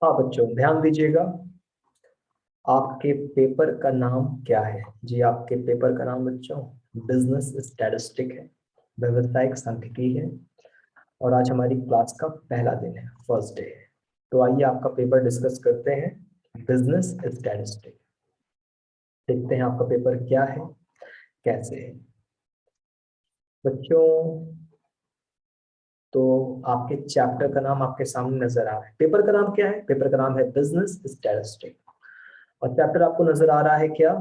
हाँ बच्चों ध्यान दीजिएगा। आपके पेपर का नाम क्या है? जी आपके पेपर का नाम बच्चों बिजनेस स्टैटिस्टिक है, व्यवसायिक सांख्यिकी है। और आज हमारी क्लास का पहला दिन है, फर्स्ट डे है। तो आइए आपका पेपर डिस्कस करते हैं। बिजनेस स्टैटिस्टिक, देखते हैं आपका पेपर क्या है, कैसे है बच्चों। तो आपके चैप्टर का नाम आपके सामने नजर आ रहा है। पेपर का नाम क्या है? पेपर का नाम है बिजनेस स्टैटिस्टिक। और चैप्टर आपको नजर आ रहा है क्या?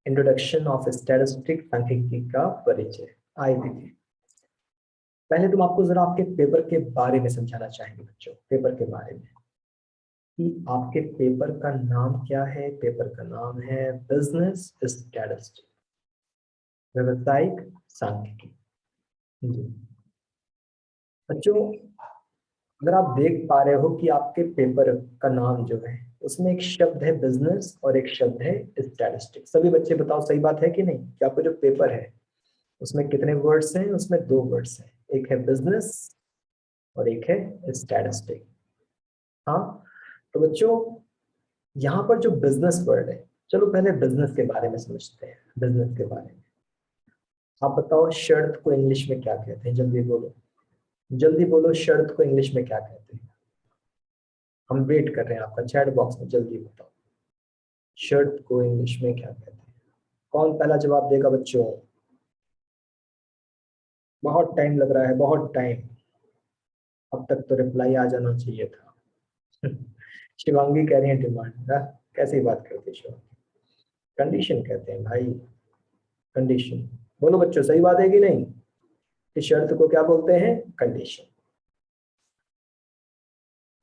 इंट्रोडक्शन ऑफ स्टैटिस्टिक, सांख्यिकी का परिचय। आइए देखिए, पहले तुम आपको जरा आपके पेपर के बारे में समझाना चाहेंगे बच्चों, पेपर के बारे में कि आपके पेपर का नाम क्या है। पेपर का नाम है बिजनेस स्टैटिस्टिक, व्यवसायिक सांख्यिकी। जी बच्चों, अगर आप देख पा रहे हो कि आपके पेपर का नाम जो है उसमें एक शब्द है बिजनेस और एक शब्द है स्टैटिस्टिक। सभी बच्चे बताओ सही बात है कि नहीं, कि आपका जो पेपर है उसमें कितने वर्ड्स हैं? उसमें दो वर्ड्स हैं, एक है बिजनेस और एक है स्टैटिस्टिक। हाँ, तो बच्चों यहाँ पर जो बिजनेस वर्ड है, चलो पहले बिजनेस के बारे में समझते हैं। बिजनेस के बारे में आप बताओ, शर्त को इंग्लिश में क्या कहते हैं? जल्दी बोलो, जल्दी बोलो, शर्त को इंग्लिश में क्या कहते हैं? हम वेट कर रहे हैं आपका, चैट बॉक्स में जल्दी बताओ, शर्त को इंग्लिश में क्या कहते हैं? कौन पहला जवाब देगा बच्चों? बहुत टाइम लग रहा है, बहुत टाइम। अब तक तो रिप्लाई आ जाना चाहिए था। शिवांगी कह रही है डिमांड। कैसी बात करते हैं शिवांगी? कंडीशन कहते हैं भाई, कंडीशन। बोलो बच्चों सही बात है कि नहीं, कि शर्त को क्या बोलते हैं? कंडीशन।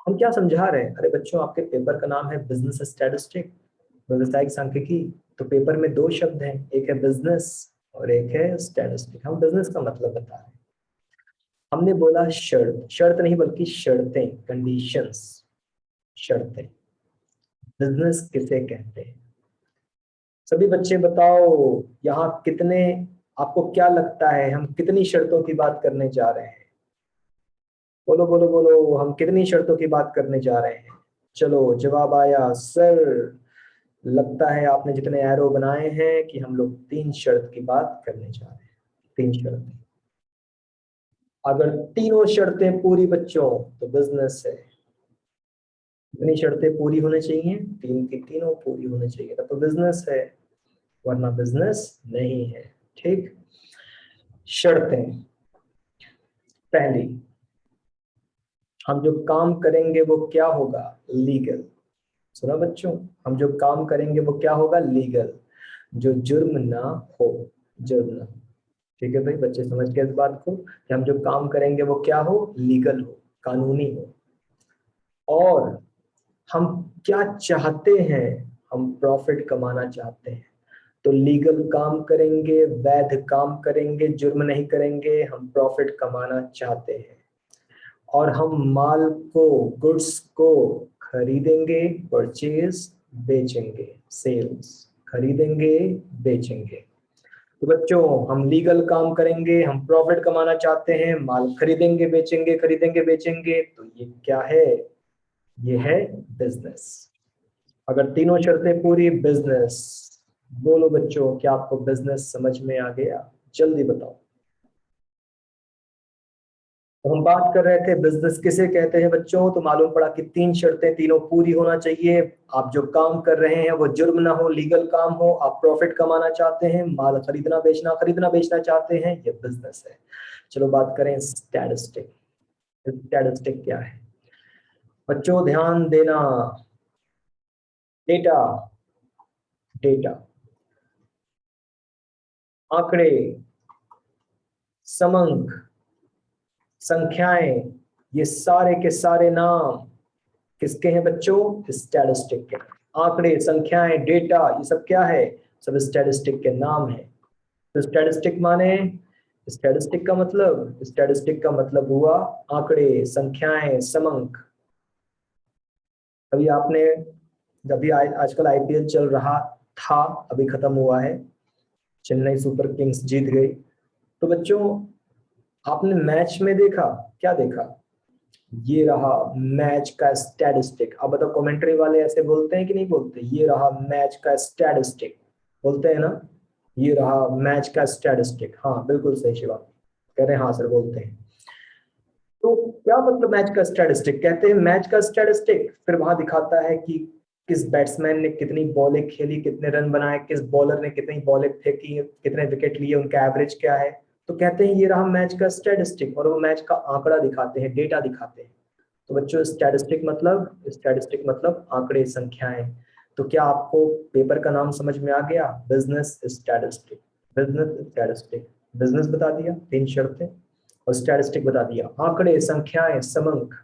हम क्या समझा रहे हैं? अरे बच्चों आपके पेपर का नाम है बिजनेस स्टैटिस्टिक, व्यवसायिक सांख्यिकी। तो पेपर में दो शब्द हैं, एक है बिजनेस और एक है स्टैटिस्टिक। हम बिजनेस का मतलब बता रहे हैं। हमने बोला शर्त, शर्त नहीं बल्कि शर्तें, कंडीशंस, शर्तें। बिजनेस किसे कहते हैं? सभी बच्चे बताओ, यहाँ कितने, आपको क्या लगता है हम कितनी शर्तों की बात करने जा रहे हैं? बोलो बोलो बोलो, हम कितनी शर्तों की बात करने जा रहे हैं? चलो जवाब आया सर। लगता है आपने जितने एरो बनाए हैं कि हम लोग तीन शर्त की बात करने जा रहे हैं। तीन शर्तें, अगर तीनों शर्तें पूरी बच्चों तो बिजनेस है। कितनी शर्तें पूरी होनी चाहिए? तीन की तीनों पूरी होनी चाहिए, तब तो बिजनेस है, वरना बिजनेस नहीं है। ठीक, शर्तें। पहली, हम जो काम करेंगे वो क्या होगा? लीगल। सुना बच्चों, हम जो काम करेंगे वो क्या होगा? लीगल, जो जुर्म ना हो, जुर्म ना हो। ठीक है भाई, बच्चे समझ गए इस बात को कि हम जो काम करेंगे वो क्या हो? लीगल हो, कानूनी हो। और हम क्या चाहते हैं? हम प्रॉफिट कमाना चाहते हैं। तो लीगल काम करेंगे, वैध काम करेंगे, जुर्म नहीं करेंगे, हम प्रॉफिट कमाना चाहते हैं। और हम माल को, गुड्स को खरीदेंगे, परचेज, बेचेंगे, सेल्स, खरीदेंगे, बेचेंगे। तो बच्चों हम लीगल काम करेंगे, हम प्रॉफिट कमाना चाहते हैं, माल खरीदेंगे बेचेंगे, खरीदेंगे बेचेंगे, तो ये क्या है? ये है बिजनेस। अगर तीनों शर्तें पूरी, बिजनेस। बोलो बच्चों, क्या आपको बिजनेस समझ में आ गया? जल्दी बताओ। तो हम बात कर रहे थे बिजनेस किसे कहते हैं बच्चों, तो मालूम पड़ा कि तीन शर्तें, तीनों पूरी होना चाहिए। आप जो काम कर रहे हैं वो जुर्म ना हो, लीगल काम हो, आप प्रॉफिट कमाना चाहते हैं, माल खरीदना बेचना चाहते हैं, ये बिजनेस है। चलो बात करें स्टैटिस्टिक। स्टैटिस्टिक क्या है बच्चों? ध्यान देना। डेटा, डेटा, आंकड़े, समंक, संख्याएं, ये सारे के सारे नाम किसके हैं बच्चों? स्टैटिस्टिक के। आंकड़े, संख्याएं, डेटा, ये सब क्या है? सब स्टैटिस्टिक के नाम है। तो स्टैटिस्टिक माने, स्टैटिस्टिक का मतलब हुआ आंकड़े, संख्याएं, समंक। अभी आपने, अभी आजकल आईपीएल चल रहा था, अभी खत्म हुआ है, चेन्नई सुपर किंग्स जीत गई। तो बच्चों आपने मैच में देखा, क्या देखा? ये रहा मैच का स्टैटिस्टिक। अब बताओ कमेंट्री वाले ऐसे बोलते हैं कि नहीं बोलते? ये रहा मैच का स्टैटिस्टिक, बोलते हैं ना? ये रहा मैच का स्टैटिस्टिक। हाँ बिल्कुल सही शिवा कह रहे हैं, हाँ सर बोलते हैं। तो क्या मतलब मैच का स्टैटिस्टिक? कहते हैं मैच का स्टैटिस्टिक फिर वहां दिखाता है कि किस बैट्समैन ने कितनी बॉलें खेली, कितने रन बनाए, किस बॉलर ने कितनी बॉलें फेंकी, कितने विकेट लिए, उनका एवरेज क्या है। तो कहते हैं ये रहा मैच का स्टैटिस्टिक, और वो मैच का आंकड़ा दिखाते हैं, डेटा दिखाते हैं। तो बच्चों स्टैटिस्टिक मतलब आंकड़े, संख्याएं। तो क्या आपको पेपर का नाम समझ में आ गया? Business statistic. Business statistic, business बता दिया 3 शर्तें, और स्टैटिस्टिक बता दिया आंकड़े, संख्याएं, समंक।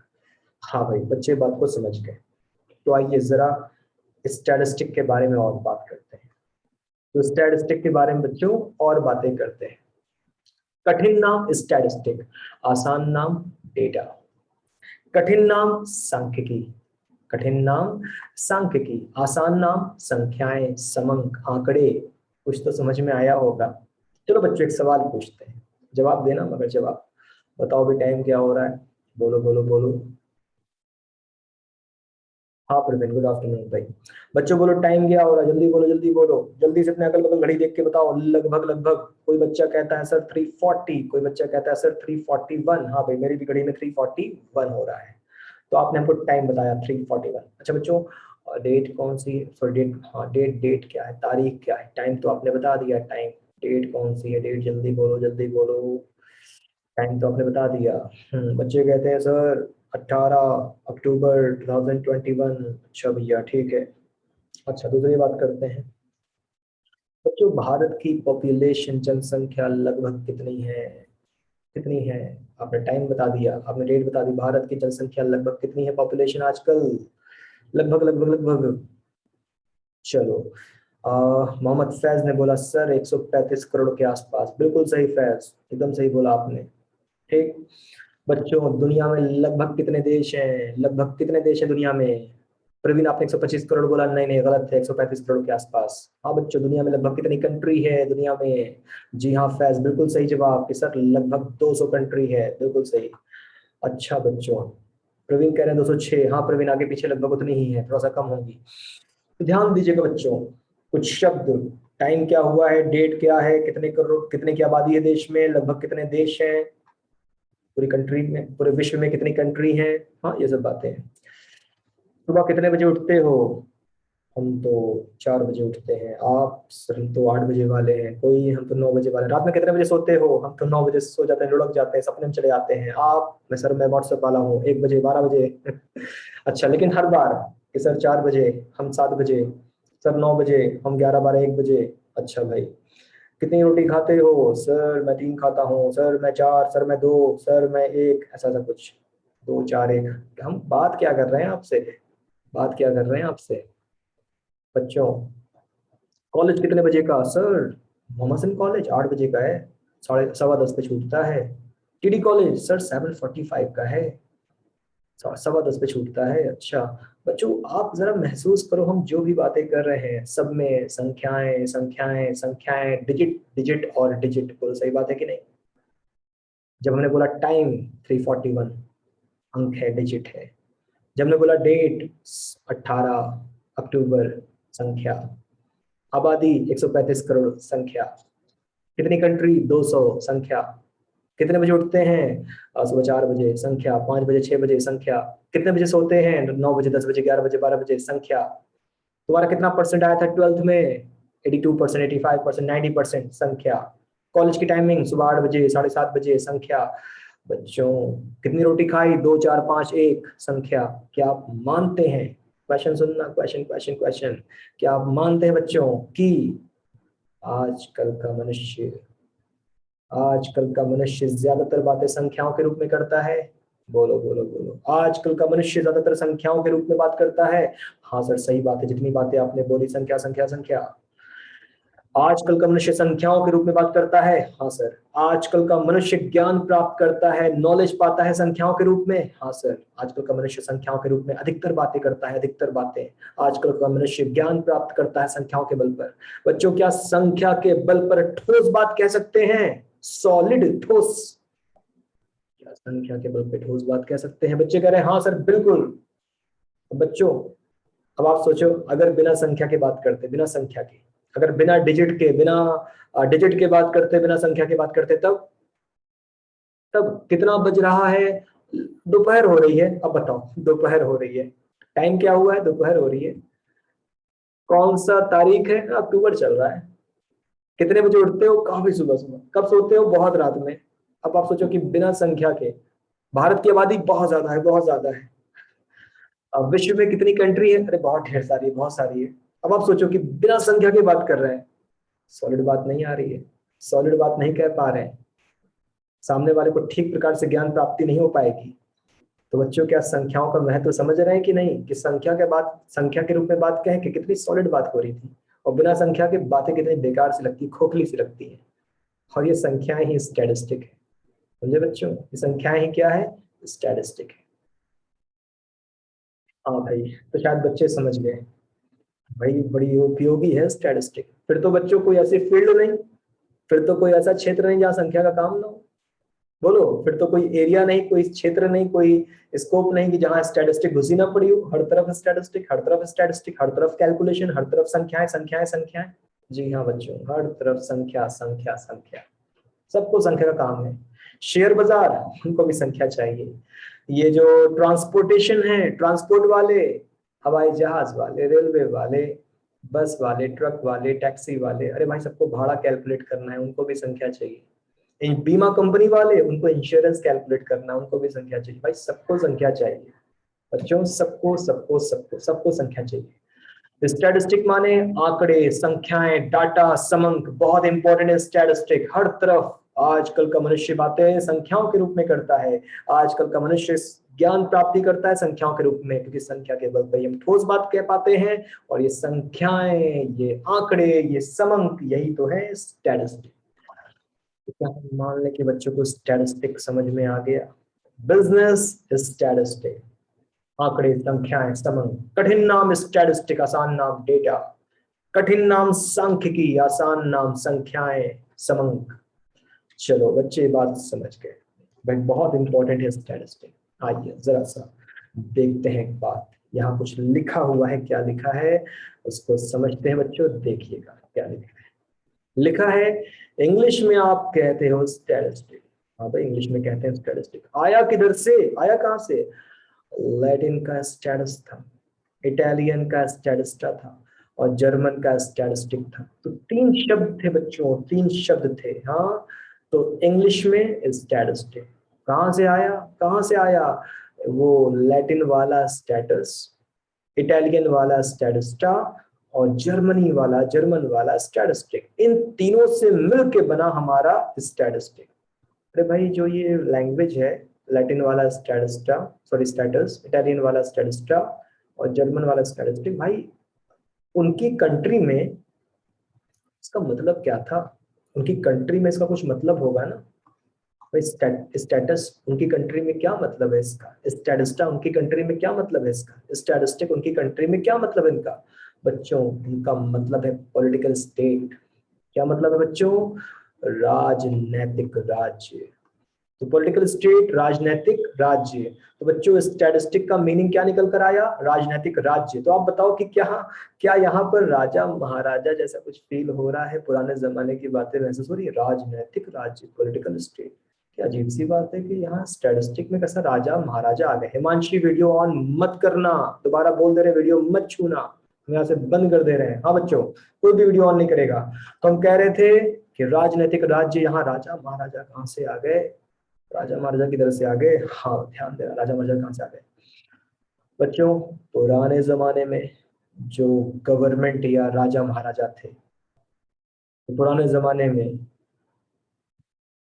हाँ भाई बच्चे बात को समझ गए। तो आइए जरा स्टैटिस्टिक के बारे में और बात करते हैं। तो स्टैटिस्टिक के बारे में बच्चों और बातें करते हैं। कठिन नाम स्टैटिस्टिक, आसान नाम डेटा। कठिन नाम सांख्यिकी, कठिन नाम सांख्यिकी, आसान नाम संख्याएं, समंक, आंकड़े। कुछ तो समझ में आया होगा। चलो बच्चों एक सवाल पूछते हैं, जवाब देना मगर जवाब। बताओ भी टाइम क्या हो रहा है? बोलो बोलो बोलो। हाँ प्रवीण गुड आफ्टरनून भाई। बच्चों बोलो टाइम क्या हो रहा है? जल्दी बोलो जल्दी बोलो, जल्दी से अपने अगल बगल घड़ी देख के बताओ। लगभग लगभग कोई बच्चा कहता है सर 340, कोई बच्चा कहता है सर 341। हाँ भाई मेरी भी घड़ी में 341 हो रहा है। तो आपने हमको टाइम बताया 341। अच्छा बच्चों डेट कौन सी, सॉरी डेट, हाँ डेट, डेट क्या है, तारीख क्या है? टाइम तो आपने बता दिया, टाइम। डेट कौन सी है? डेट जल्दी बोलो जल्दी बोलो। टाइम तो आपने बता दिया। बच्चे कहते हैं सर 18 अक्टूबर 2021। अच्छा भैया ठीक है। अच्छा दूसरी बात करते हैं। बच्चों भारत की पॉपुलेशन, जनसंख्या लगभग कितनी है? कितनी है? आपने टाइम बता दिया, आपने डेट बता दी। भारत की जनसंख्या लगभग कितनी है, पॉपुलेशन आजकल? लगभग लगभग लगभग। चलो मोहम्मद फैज ने बोला सर 135 करोड़ के आसपास। बिल्कुल सही फैज, एकदम सही बोला आपने। ठीक। बच्चों दुनिया में लगभग कितने देश हैं? लगभग कितने देश हैं दुनिया में? प्रवीण आपने 125 करोड़ बोला, नहीं नहीं गलत है, 135 करोड़ के आसपास। हाँ बच्चों दुनिया में लगभग कितनी कंट्री है दुनिया में? जी हाँ फैज बिल्कुल सही जवाब कि सर लगभग 200 कंट्री है, बिल्कुल सही। अच्छा बच्चों प्रवीण कह रहे हैं 206। हाँ प्रवीण आगे पीछे लगभग उतनी ही है, थोड़ा सा कम होगी। तो ध्यान दीजिएगा बच्चों, कुछ शब्द, टाइम क्या हुआ है, डेट क्या है, कितने करोड़, कितने की आबादी है देश में, लगभग कितने देश हैं पूरी कंट्री में, पूरे विश्व में कितनी कंट्री हैं। हाँ ये सब बातें हैं। सुबह कितने बजे उठते हो? हम तो 4 बजे उठते हैं। आप सर हम तो 8 बजे वाले हैं। कोई हम तो 9 बजे वाले हैं। रात में कितने बजे सोते हो? हम तो 9 बजे सो जाते हैं, लुढ़क जाते हैं, सपने में चले जाते हैं। आप? मैं सर मैं व्हाट्सएप वाला हूँ, 1 बजे, 12 बजे। अच्छा लेकिन हर बार कि सर 4 बजे, हम 7 बजे, सर 9 बजे, हम 11, 12, 1 बजे। अच्छा भाई कितनी रोटी खाते हो? सर मैं 3 खाता हूँ, सर मैं 4, सर मैं 2, सर मैं 1, ऐसा ऐसा कुछ। 2, 4, 1। हम बात क्या कर रहे हैं आपसे? बात क्या कर रहे हैं आपसे? बच्चों कॉलेज कितने बजे का? सर मोहम्मद कॉलेज 8 बजे का है, साढ़े 10:15 पे छूटता है। टीडी कॉलेज सर 7:45 का है, 10:15 पे छूटता है। अच्छा बच्चों आप जरा महसूस करो, हम जो भी बातें कर रहे हैं सब में संख्याएं संख्याएं संख्याएं, डिजिट डिजिट और डिजिट। बोलो सही बात है कि नहीं? जब हमने बोला टाइम 341 अंक है, डिजिट है। जब हमने बोला डेट 18 अक्टूबर, संख्या। आबादी 135 करोड़, संख्या। कितनी कंट्री? 200, संख्या। कितने बजे उठते हैं? सुबह 4 बजे, संख्या। 5 बजे, 6 बजे, संख्या। कितने बजे सोते हैं? 9 बजे, 10 बजे, 11 बजे, 12 बजे, संख्या। तुम्हारा कितना परसेंट आया था 12th में? 82%, 85%, 90%, संख्या। कॉलेज की टाइमिंग सुबह 8 बजे, 7:30 बजे, संख्या। बच्चों कितनी रोटी खाई? 2, 4, 5, 1, संख्या। क्या आप मानते हैं? क्वेश्चन सुनना, क्वेश्चन क्वेश्चन क्वेश्चन। क्या आप मानते हैं बच्चों कि आजकल का मनुष्य आजकल का मनुष्य ज्यादातर बातें संख्याओं के रूप में करता है? बोलो बोलो बोलो। आजकल का मनुष्य ज्यादातर संख्याओं के रूप में बात करता है? हाँ सर सही बात है, जितनी बातें आपने बोली संख्या संख्या संख्या। आजकल का मनुष्य संख्याओं के रूप में बात करता है? हाँ सर। आजकल का मनुष्य ज्ञान प्राप्त करता है, नॉलेज पाता है संख्याओं के रूप में? हाँ सर। आजकल का मनुष्य संख्याओं के रूप में अधिकतर बातें करता है, अधिकतर बातें। आजकल का मनुष्य ज्ञान प्राप्त करता है संख्याओं के बल पर। बच्चों क्या संख्या के बल पर ठोस बात कह सकते हैं? सॉलिड, ठोस। संख्या के बल पे ठोस बात कह सकते हैं। बच्चे कह रहे हैं हाँ सर बिल्कुल। तो बच्चों अब आप सोचो, अगर बिना संख्या के बात करते, बिना संख्या के, अगर बिना डिजिट के, बिना डिजिट के बात करते, बिना संख्या के बात करते, तब तब कितना बज रहा है? दोपहर हो रही है। अब बताओ, दोपहर हो रही है, टाइम क्या हुआ है? दोपहर हो रही है। कौन सा तारीख है? अक्टूबर चल रहा है। कितने बजे उठते हो? काफी सुबह सुबह। कब सोते हो? बहुत रात में। अब आप सोचो कि बिना संख्या के, भारत की आबादी बहुत ज्यादा है, बहुत ज्यादा है। अब विश्व में कितनी कंट्री है? अरे बहुत ढेर सारी है, बहुत सारी है। अब आप सोचो कि बिना संख्या की बात कर रहे हैं, सॉलिड बात नहीं आ रही है, सॉलिड बात नहीं कह पा रहे हैं, सामने वाले को ठीक प्रकार से ज्ञान प्राप्ति नहीं हो पाएगी। तो बच्चों क्या संख्याओं का महत्व समझ रहे हैं कि नहीं? कि संख्या के बात, संख्या के रूप में बात कहें कि कितनी सॉलिड बात हो रही थी, और बिना संख्या के बातें कितनी बेकार सी लगती, खोखली सी लगती है। और ये संख्याएं ही स्टैटिस्टिक है। समझे बच्चों? ये संख्याएं ही क्या है? स्टैटिस्टिक है। हाँ भाई, तो शायद बच्चे समझ गए भाई, बड़ी उपयोगी है स्टैटिस्टिक। फिर तो बच्चों कोई ऐसी फील्ड नहीं, फिर तो कोई ऐसा क्षेत्र नहीं जहाँ संख्या का काम ना हो। बोलो, फिर तो कोई एरिया नहीं, कोई क्षेत्र नहीं, कोई स्कोप नहीं कि जहां स्टैटिस्टिक घुसी ना पड़ी हो। हर तरफ स्टैटिस्टिक, हर तरफ स्टैटिस्टिक, हर तरफ कैलकुलेशन, हर तरफ संख्याएं संख्याएं संख्याएं। जी हाँ बच्चों, हर तरफ संख्या संख्या संख्या। सबको संख्या का काम है। शेयर बाजार, उनको भी संख्या चाहिए। ये जो ट्रांसपोर्टेशन है, ट्रांसपोर्ट वाले, हवाई जहाज वाले, रेलवे वाले, बस वाले, ट्रक वाले, टैक्सी वाले, अरे भाई सबको भाड़ा कैलकुलेट करना है, उनको भी संख्या चाहिए। बीमा कंपनी वाले, उनको इंश्योरेंस कैलकुलेट करना, उनको भी संख्या चाहिए। भाई सबको संख्या चाहिए बच्चों, सबको सबको सबको सबको संख्या चाहिए। स्टैटिस्टिक माने आंकड़े, संख्याएं, डाटा, समंक। बहुत इंपॉर्टेंट है स्टैटिस्टिक, हर तरफ। आजकल का मनुष्य बातें संख्याओं के रूप में करता है। आजकल का मनुष्य ज्ञान प्राप्ति करता है संख्याओं के रूप में, क्योंकि संख्या के बल पर हम ठोस बात कह पाते हैं। और ये संख्याएं, ये आंकड़े, ये समंक, यही तो है स्टैटिस्टिक। तो क्या हम मान लें कि बच्चों को स्टैटिस्टिक समझ में आ गया? बिजनेस स्टैटिस्टिक, आंकड़े, संख्याएं, समंक। कठिन नाम स्टैटिस्टिक, आसान नाम डेटा। कठिन नाम सांख्यिकी, आसान नाम संख्याएं, समंक। चलो बच्चे बात समझ गए भाई, बहुत इंपॉर्टेंट है स्टैटिस्टिक। आइए जरा सा देखते हैं एक बात, यहाँ कुछ लिखा हुआ है। क्या लिखा है उसको समझते हैं बच्चों, देखिएगा क्या लिखा है। लिखा है, इंग्लिश में आप कहते हो स्टैटिस्टिक। हाँ भाई, इंग्लिश में कहते हैं स्टैटिस्टिक। आया किधर से? आया कहाँ से? लैटिन का स्टैटस था, इटालियन का स्टैटिस्टा था, और जर्मन का स्टैटिस्टिक था। तो तीन शब्द थे बच्चों, तीन शब्द थे। हाँ, तो इंग्लिश में स्टैटिस्टिक कहाँ से आया? कहाँ से आया? वो लैटिन वाला स्टैटस, इटालियन वाला स्टैटिस्टा, और जर्मन वाला स्टैटिस्टिक। इन तीनों से मिलके बना हमारा स्टैटिस्टिक। अरे भाई, जो ये लैंग्वेज है, लैटिन वाला स्टैटिस्टा, सॉरी स्टैटस, इटालियन वाला स्टैटिस्टा और जर्मन वाला स्टैटिस्टिक, भाई उनकी कंट्री में इसका मतलब क्या था? उनकी कंट्री में इसका कुछ मतलब होगा ना भाई। स्टेटस उनकी कंट्री में क्या मतलब है इसका? स्टैटिस्टा उनकी कंट्री में क्या मतलब है इसका? स्टैटिस्टिक उनकी कंट्री में क्या मतलब है इनका? बच्चों, इनका मतलब है पॉलिटिकल स्टेट। क्या मतलब है बच्चों? राजनैतिक राज्य। तो पॉलिटिकल स्टेट, राजनीतिक राज्य। तो बच्चों, स्टैटिस्टिक का मीनिंग क्या निकल कर आया? राजनीतिक राज्य। तो आप बताओ कि क्या क्या यहाँ पर राजा महाराजा जैसा कुछ फील हो रहा है? पुराने जमाने की बातें महसूस हो रही है? राजनीतिक राज्य, पॉलिटिकल स्टेट, क्या अजीब सी बात है कि यहाँ स्टैटिस्टिक में कैसा राजा महाराजा आ गए। हिमांशी, वीडियो ऑन मत करना, दोबारा बोल दे रहे वीडियो मत छूना, हम यहाँ से बंद कर दे रहे हैं। हाँ बच्चों, कोई भी वीडियो ऑन नहीं करेगा। तो हम कह रहे थे कि राजनीतिक राज्य, यहाँ राजा महाराजा कहाँ से आ गए? राजा महाराजा किधर से आ गए? हाँ ध्यान देना, राजा महाराजा कहाँ से आ गए बच्चों? पुराने जमाने में जो गवर्नमेंट या राजा महाराजा थे, तो पुराने जमाने में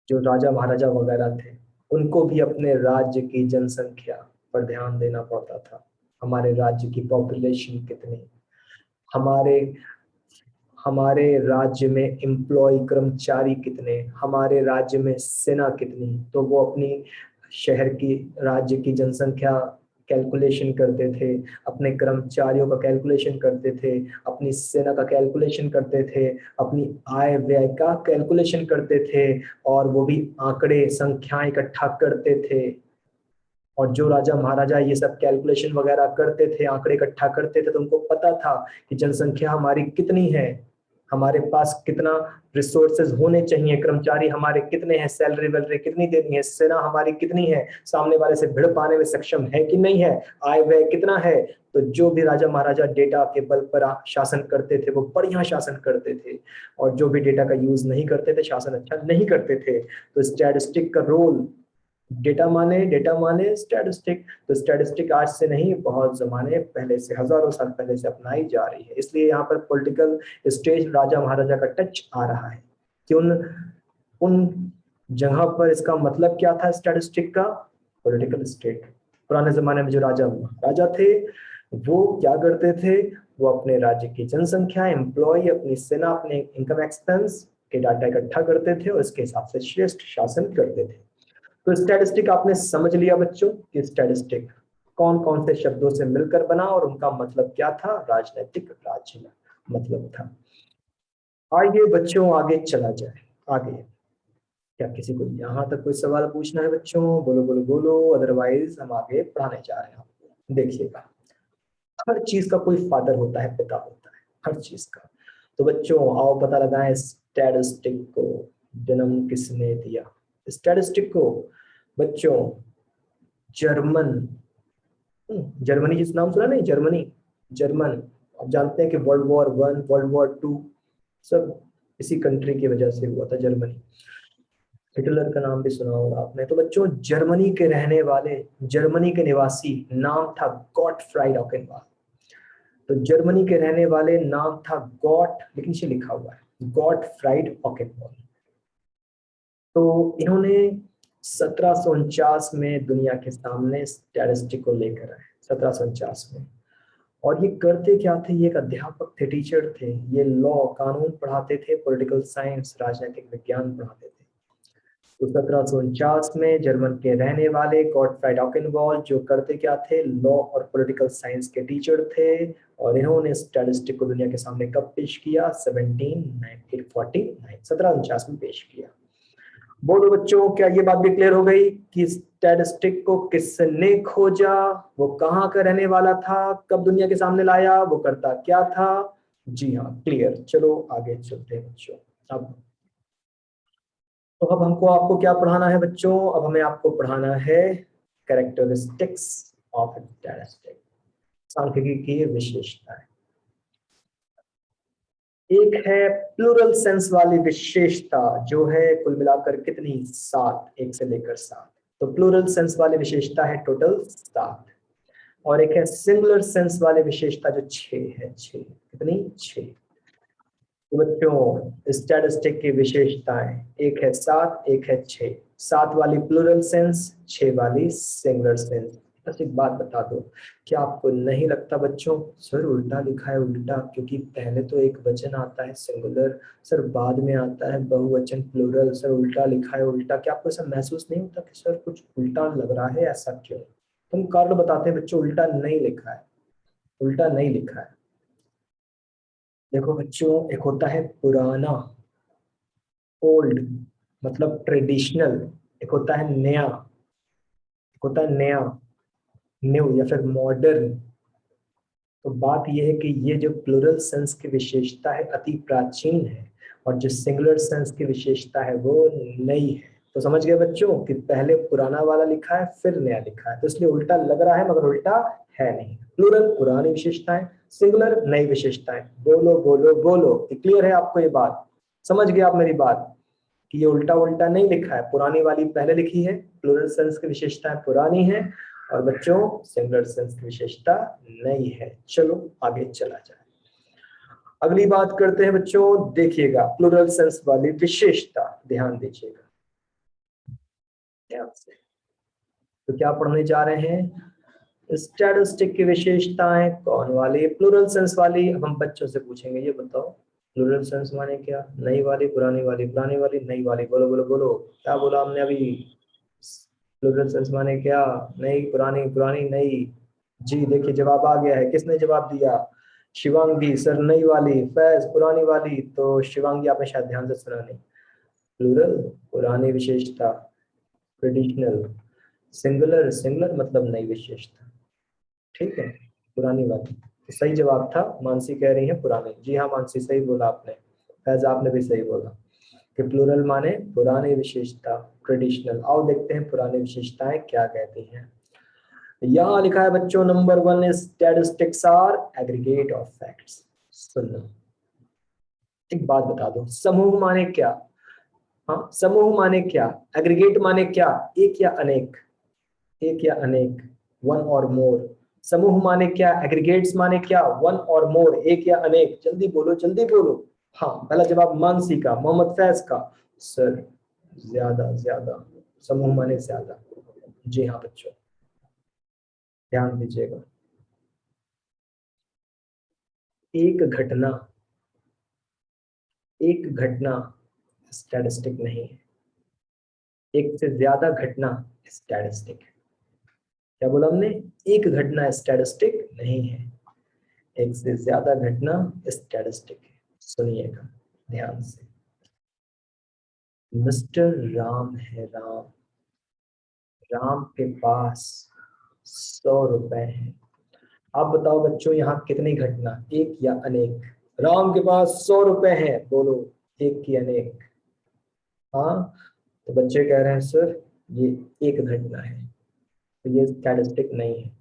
जो राजा महाराजा वगैरह थे, उनको भी अपने राज्य की जनसंख्या पर ध्यान देना पड़ता था। हमारे राज्य की पॉपुलेशन कितनी, हमारे हमारे राज्य में एम्प्लॉय कर्मचारी कितने, हमारे राज्य में सेना कितनी, तो वो अपनी शहर की, राज्य की जनसंख्या कैलकुलेशन करते थे, अपने कर्मचारियों का कैलकुलेशन करते थे, अपनी सेना का कैलकुलेशन करते थे, अपनी आय व्यय का कैलकुलेशन करते थे, और वो भी आंकड़े संख्याएं इकट्ठा करते थे। और जो राजा महाराजा ये सब कैलकुलेशन वगैरह करते थे, आंकड़े इकट्ठा करते थे, तो उनको पता था कि जनसंख्या हमारी कितनी है, हमारे पास कितना रिसोर्सेज होने चाहिए, कर्मचारी हमारे कितने हैं, सैलरी वैलरी कितनी देनी है, सेना हमारी कितनी है, सामने वाले से भिड़ पाने में सक्षम है कि नहीं है, आय व्यय कितना है। तो जो भी राजा महाराजा डेटा के बल पर शासन करते थे वो बढ़िया शासन करते थे, और जो भी डेटा का यूज नहीं करते थे शासन अच्छा नहीं करते थे। तो स्टैटिस्टिक का रोल, डेटा माने स्टैटिस्टिक, तो स्टैटिस्टिक आज से नहीं, बहुत जमाने पहले से, हजारों साल पहले से अपनाई जा रही है। इसलिए यहाँ पर पॉलिटिकल स्टेज राजा महाराजा का टच आ रहा है कि उन उन जगह पर इसका मतलब क्या था स्टैटिस्टिक का, पॉलिटिकल स्टेट। पुराने जमाने में जो राजा महाराजा थे वो क्या करते थे, वो अपने राज्य की जनसंख्या, एम्प्लॉय, अपनी सेना, अपने इनकम एक्सपेंस के डाटा इकट्ठा करते थे और इसके हिसाब से श्रेष्ठ शासन करते थे। तो स्टैटिस्टिक आपने समझ लिया बच्चों कि स्टैटिस्टिक कौन कौन से शब्दों से मिलकर बना और उनका मतलब क्या था, राजनीतिक राज्य मतलब था। आइए बच्चों आगे चला जाए। आगे क्या किसी को यहाँ तक कोई सवाल पूछना है बच्चों? बोलो बोलो बोलो, अदरवाइज हम आगे पढ़ाने जा रहे हैं आपको। देखिएगा, हर चीज का कोई फादर होता है, पिता होता है, हर चीज का। तो बच्चों आओ पता लगाएं, स्टैटिस्टिक को जन्म किसने दिया? स्टैटिस्टिक को बच्चों जर्मन, जर्मनी जिस नाम सुना नहीं, जर्मनी, जर्मन। आप जानते हैं कि वर्ल्ड वॉर 1, वर्ल्ड वॉर 2 सब इसी कंट्री की वजह से हुआ था, जर्मनी। हिटलर का नाम भी सुना होगा आपने। तो बच्चों जर्मनी के रहने वाले, जर्मनी के निवासी, नाम था गॉटफ्राइड ऑकेनबाख। तो जर्मनी के रहने वाले नाम था गॉट, लेकिन इसे लिखा हुआ है गॉटफ्राइड ऑकेनबाख। तो इन्होंने 1749 में दुनिया के सामने स्टैटिस्टिक को लेकर आए, 1749 में। और ये करते क्या थे, ये एक अध्यापक थे, टीचर थे, ये लॉ कानून पढ़ाते थे, पॉलिटिकल साइंस राजनीतिक विज्ञान पढ़ाते थे। तो 1749 में जर्मन के रहने वाले गॉटफ्राइड ऑकेनवॉल जो करते क्या थे, लॉ और पॉलिटिकल साइंस के टीचर थे, और इन्होंने स्टैटिस्टिक को दुनिया के सामने कब पेश किया? 1749 में पेश किया। बोलो बच्चों, क्या ये बात भी क्लियर हो गई कि स्टैटिस्टिक को किसने खोजा, वो कहाँ का रहने वाला था, कब दुनिया के सामने लाया, वो करता क्या था? जी हाँ, क्लियर। चलो आगे चलते हैं बच्चों। अब तो अब हमको आपको क्या पढ़ाना है बच्चों? अब हमें आपको पढ़ाना है कैरेक्टरिस्टिक्स ऑफ स्टैटिस्टिक, सांख्यिकी की विशेषताएं। एक है प्लूरल सेंस वाली विशेषता, जो है कुल मिलाकर कितनी? 7, 1 से लेकर 7। तो प्लूरल सेंस वाली विशेषता है टोटल 7। और एक है सिंगुलर सेंस वाली विशेषता जो 6 है। 6 कितनी? 6। तो बच्चों स्टैटिस्टिक की विशेषताएं, एक है 7, एक है 6। 7 वाली प्लूरल सेंस, 6 वाली सिंगुलर सेंस। बस एक बात बता दो, क्या आपको नहीं लगता बच्चों सर उल्टा लिखा है? उल्टा क्योंकि पहले तो एक वचन आता है सिंगुलर सर, बाद में आता है बहुवचन प्लूरल सर, उल्टा लिखा है उल्टा। क्या आपको ऐसा महसूस नहीं होता कि सर कुछ उल्टा लग रहा है? ऐसा क्यों? तुम कारण बताते हैं बच्चों, उल्टा नहीं लिखा है, उल्टा नहीं लिखा है। देखो बच्चों, एक होता है पुराना, ओल्ड, मतलब ट्रेडिशनल। एक होता है नया, एक होता है नया, न्यू या फिर मॉडर्न। तो बात यह है कि ये जो प्लूरल सेंस की विशेषता है अति प्राचीन है, और जो सिंगुलर सेंस की विशेषता है वो नई है। तो समझ गए बच्चों कि पहले पुराना वाला लिखा है फिर नया लिखा है, तो इसलिए उल्टा लग रहा है मगर उल्टा है नहीं। प्लूरल पुरानी विशेषताएं, सिंगुलर नई विशेषताएं। बोलो बोलो बोलो, क्लियर है आपको ये बात? समझ गए आप मेरी बात कि ये उल्टा उल्टा नहीं लिखा है, पुरानी वाली पहले लिखी है, प्लूरल सेंस की विशेषताएं पुरानी है, और बच्चों सिंगुलर सेंस की विशेषता नई है। चलो आगे चला जाए। अगली बात करते हैं बच्चों, देखिएगा प्लूरल सेंस वाली विशेषता, ध्यान दीजिएगा ध्यान से। तो क्या पढ़ने जा रहे हैं? स्टैटिस्टिक की विशेषताएं कौन वाली? प्लूरल सेंस वाली। हम बच्चों से पूछेंगे, ये बताओ प्लूरल सेंस माने क्या? नई वाली, पुरानी वाली, पुरानी वाली, नई वाली। बोलो बोलो बोलो, क्या बोला हमने अभी? प्लूरल सेंस माने क्या? नई, पुरानी, पुरानी, नई। जी देखिए जवाब आ गया है। किसने जवाब दिया? शिवांगी सर, नई वाली। फैज पुरानी वाली। तो शिवांगी आपने शायद ध्यान से सुना नहीं। प्लूरल पुरानी विशेषता, ट्रेडिशनल। सिंगुलर, सिंगुलर मतलब नई विशेषता। ठीक है, पुरानी वाली। तो सही जवाब था, मानसी कह रही है पुरानी। जी हाँ मानसी, सही बोला आपने। फैज आपने भी सही बोला कि प्लूरल माने पुरानी विशेषता, ट्रेडिशनल। आओ देखते हैं पुरानी विशेषताएं क्या कहती हैं। यहाँ लिखा है बच्चों, number 1 is statistics are aggregate of facts. सुनो, एक बात बता दो, समूह माने क्या? हाँ, समूह माने क्या? एग्रीगेट माने क्या? एक या अनेक, एक या अनेक, वन और मोर। समूह माने क्या? एग्रीगेट्स माने क्या? वन और मोर, एक या अनेक। जल्दी बोलो, जल्दी बोलो। हाँ, पहला जवाब मानसी का, मोहम्मद फैज का। सर ज्यादा, ज्यादा। समूह माने ज्यादा। जी हाँ बच्चों, ध्यान दीजिएगा। एक घटना, एक घटना स्टैटिस्टिक नहीं है। एक से ज्यादा घटना स्टैटिस्टिक है। क्या बोला हमने? एक घटना स्टैटिस्टिक नहीं है, एक से ज्यादा घटना स्टैटिस्टिक है। सुनिएगा ध्यान से। मिस्टर राम है, राम। राम के पास 100 रुपए हैं। आप बताओ बच्चों, यहाँ कितनी घटना, एक या अनेक? राम के पास 100 रुपए हैं, बोलो एक की अनेक? हाँ, तो बच्चे कह रहे हैं सर ये एक घटना है, तो ये स्टैटिस्टिक नहीं है।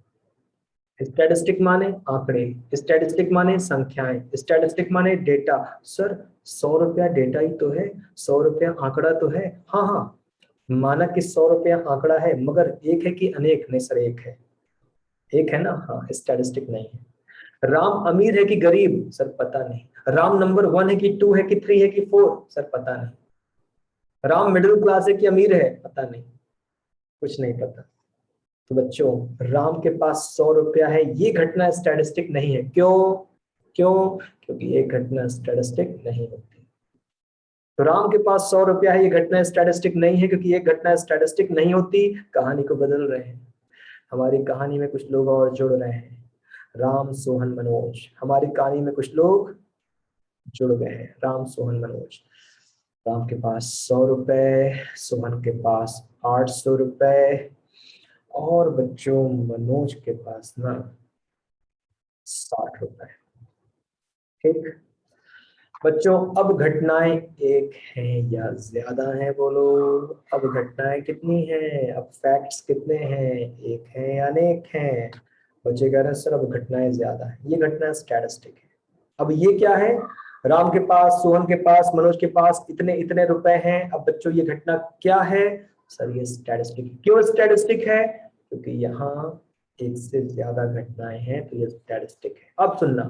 स्टैटिस्टिक माने आंकड़े, स्टैटिस्टिक माने संख्याएं, स्टैटिस्टिक माने डेटा। सर 100 रुपया डेटा ही तो है, 100 रुपया आंकड़ा तो है। हाँ हाँ, माना कि 100 रुपया आंकड़ा है, मगर एक है कि अनेक? नहीं सर, एक है। एक है ना, हाँ, स्टैटिस्टिक नहीं है। राम अमीर है कि गरीब? सर पता नहीं। राम नंबर 1 है कि 2 है कि 3 है कि 4? सर पता नहीं। राम मिडिल क्लास है कि अमीर है? पता नहीं, कुछ नहीं पता। तो बच्चों, राम के पास 100 रुपया है, ये घटना स्टैटिस्टिक नहीं है। क्यों? क्यों? क्योंकि ये घटना स्टैटिस्टिक नहीं होती। तो राम के पास 100 रुपया है, ये घटना स्टैटिस्टिक नहीं है, क्योंकि ये घटना स्टैटिस्टिक नहीं होती। कहानी को बदल रहे हैं, हमारी कहानी में कुछ लोग और जुड़ रहे हैं। राम, सोहन, मनोज, हमारी कहानी में कुछ लोग जुड़ गए हैं। राम, सोहन, मनोज। राम के पास 100 रुपए, सोहन के पास 800 रुपए, और बच्चों मनोज के पास ना 60 रुपए। ठीक बच्चों, अब घटनाएं एक हैं या ज्यादा हैं, बोलो? अब घटनाएं कितनी हैं? अब फैक्ट्स कितने हैं? एक हैं या अनेक हैं? बच्चे कह रहे हैं सर अब घटनाएं ज्यादा है, ये घटना स्टैटिस्टिक है। अब ये क्या है? राम के पास, सोहन के पास, मनोज के पास इतने इतने रुपए हैं। अब बच्चों ये घटना क्या है? सर ये स्टैटिस्टिक है। क्यों स्टैटिस्टिक है? क्योंकि यहाँ एक से ज्यादा घटनाएं हैं, तो ये स्टैटिस्टिक है। अब सुनना,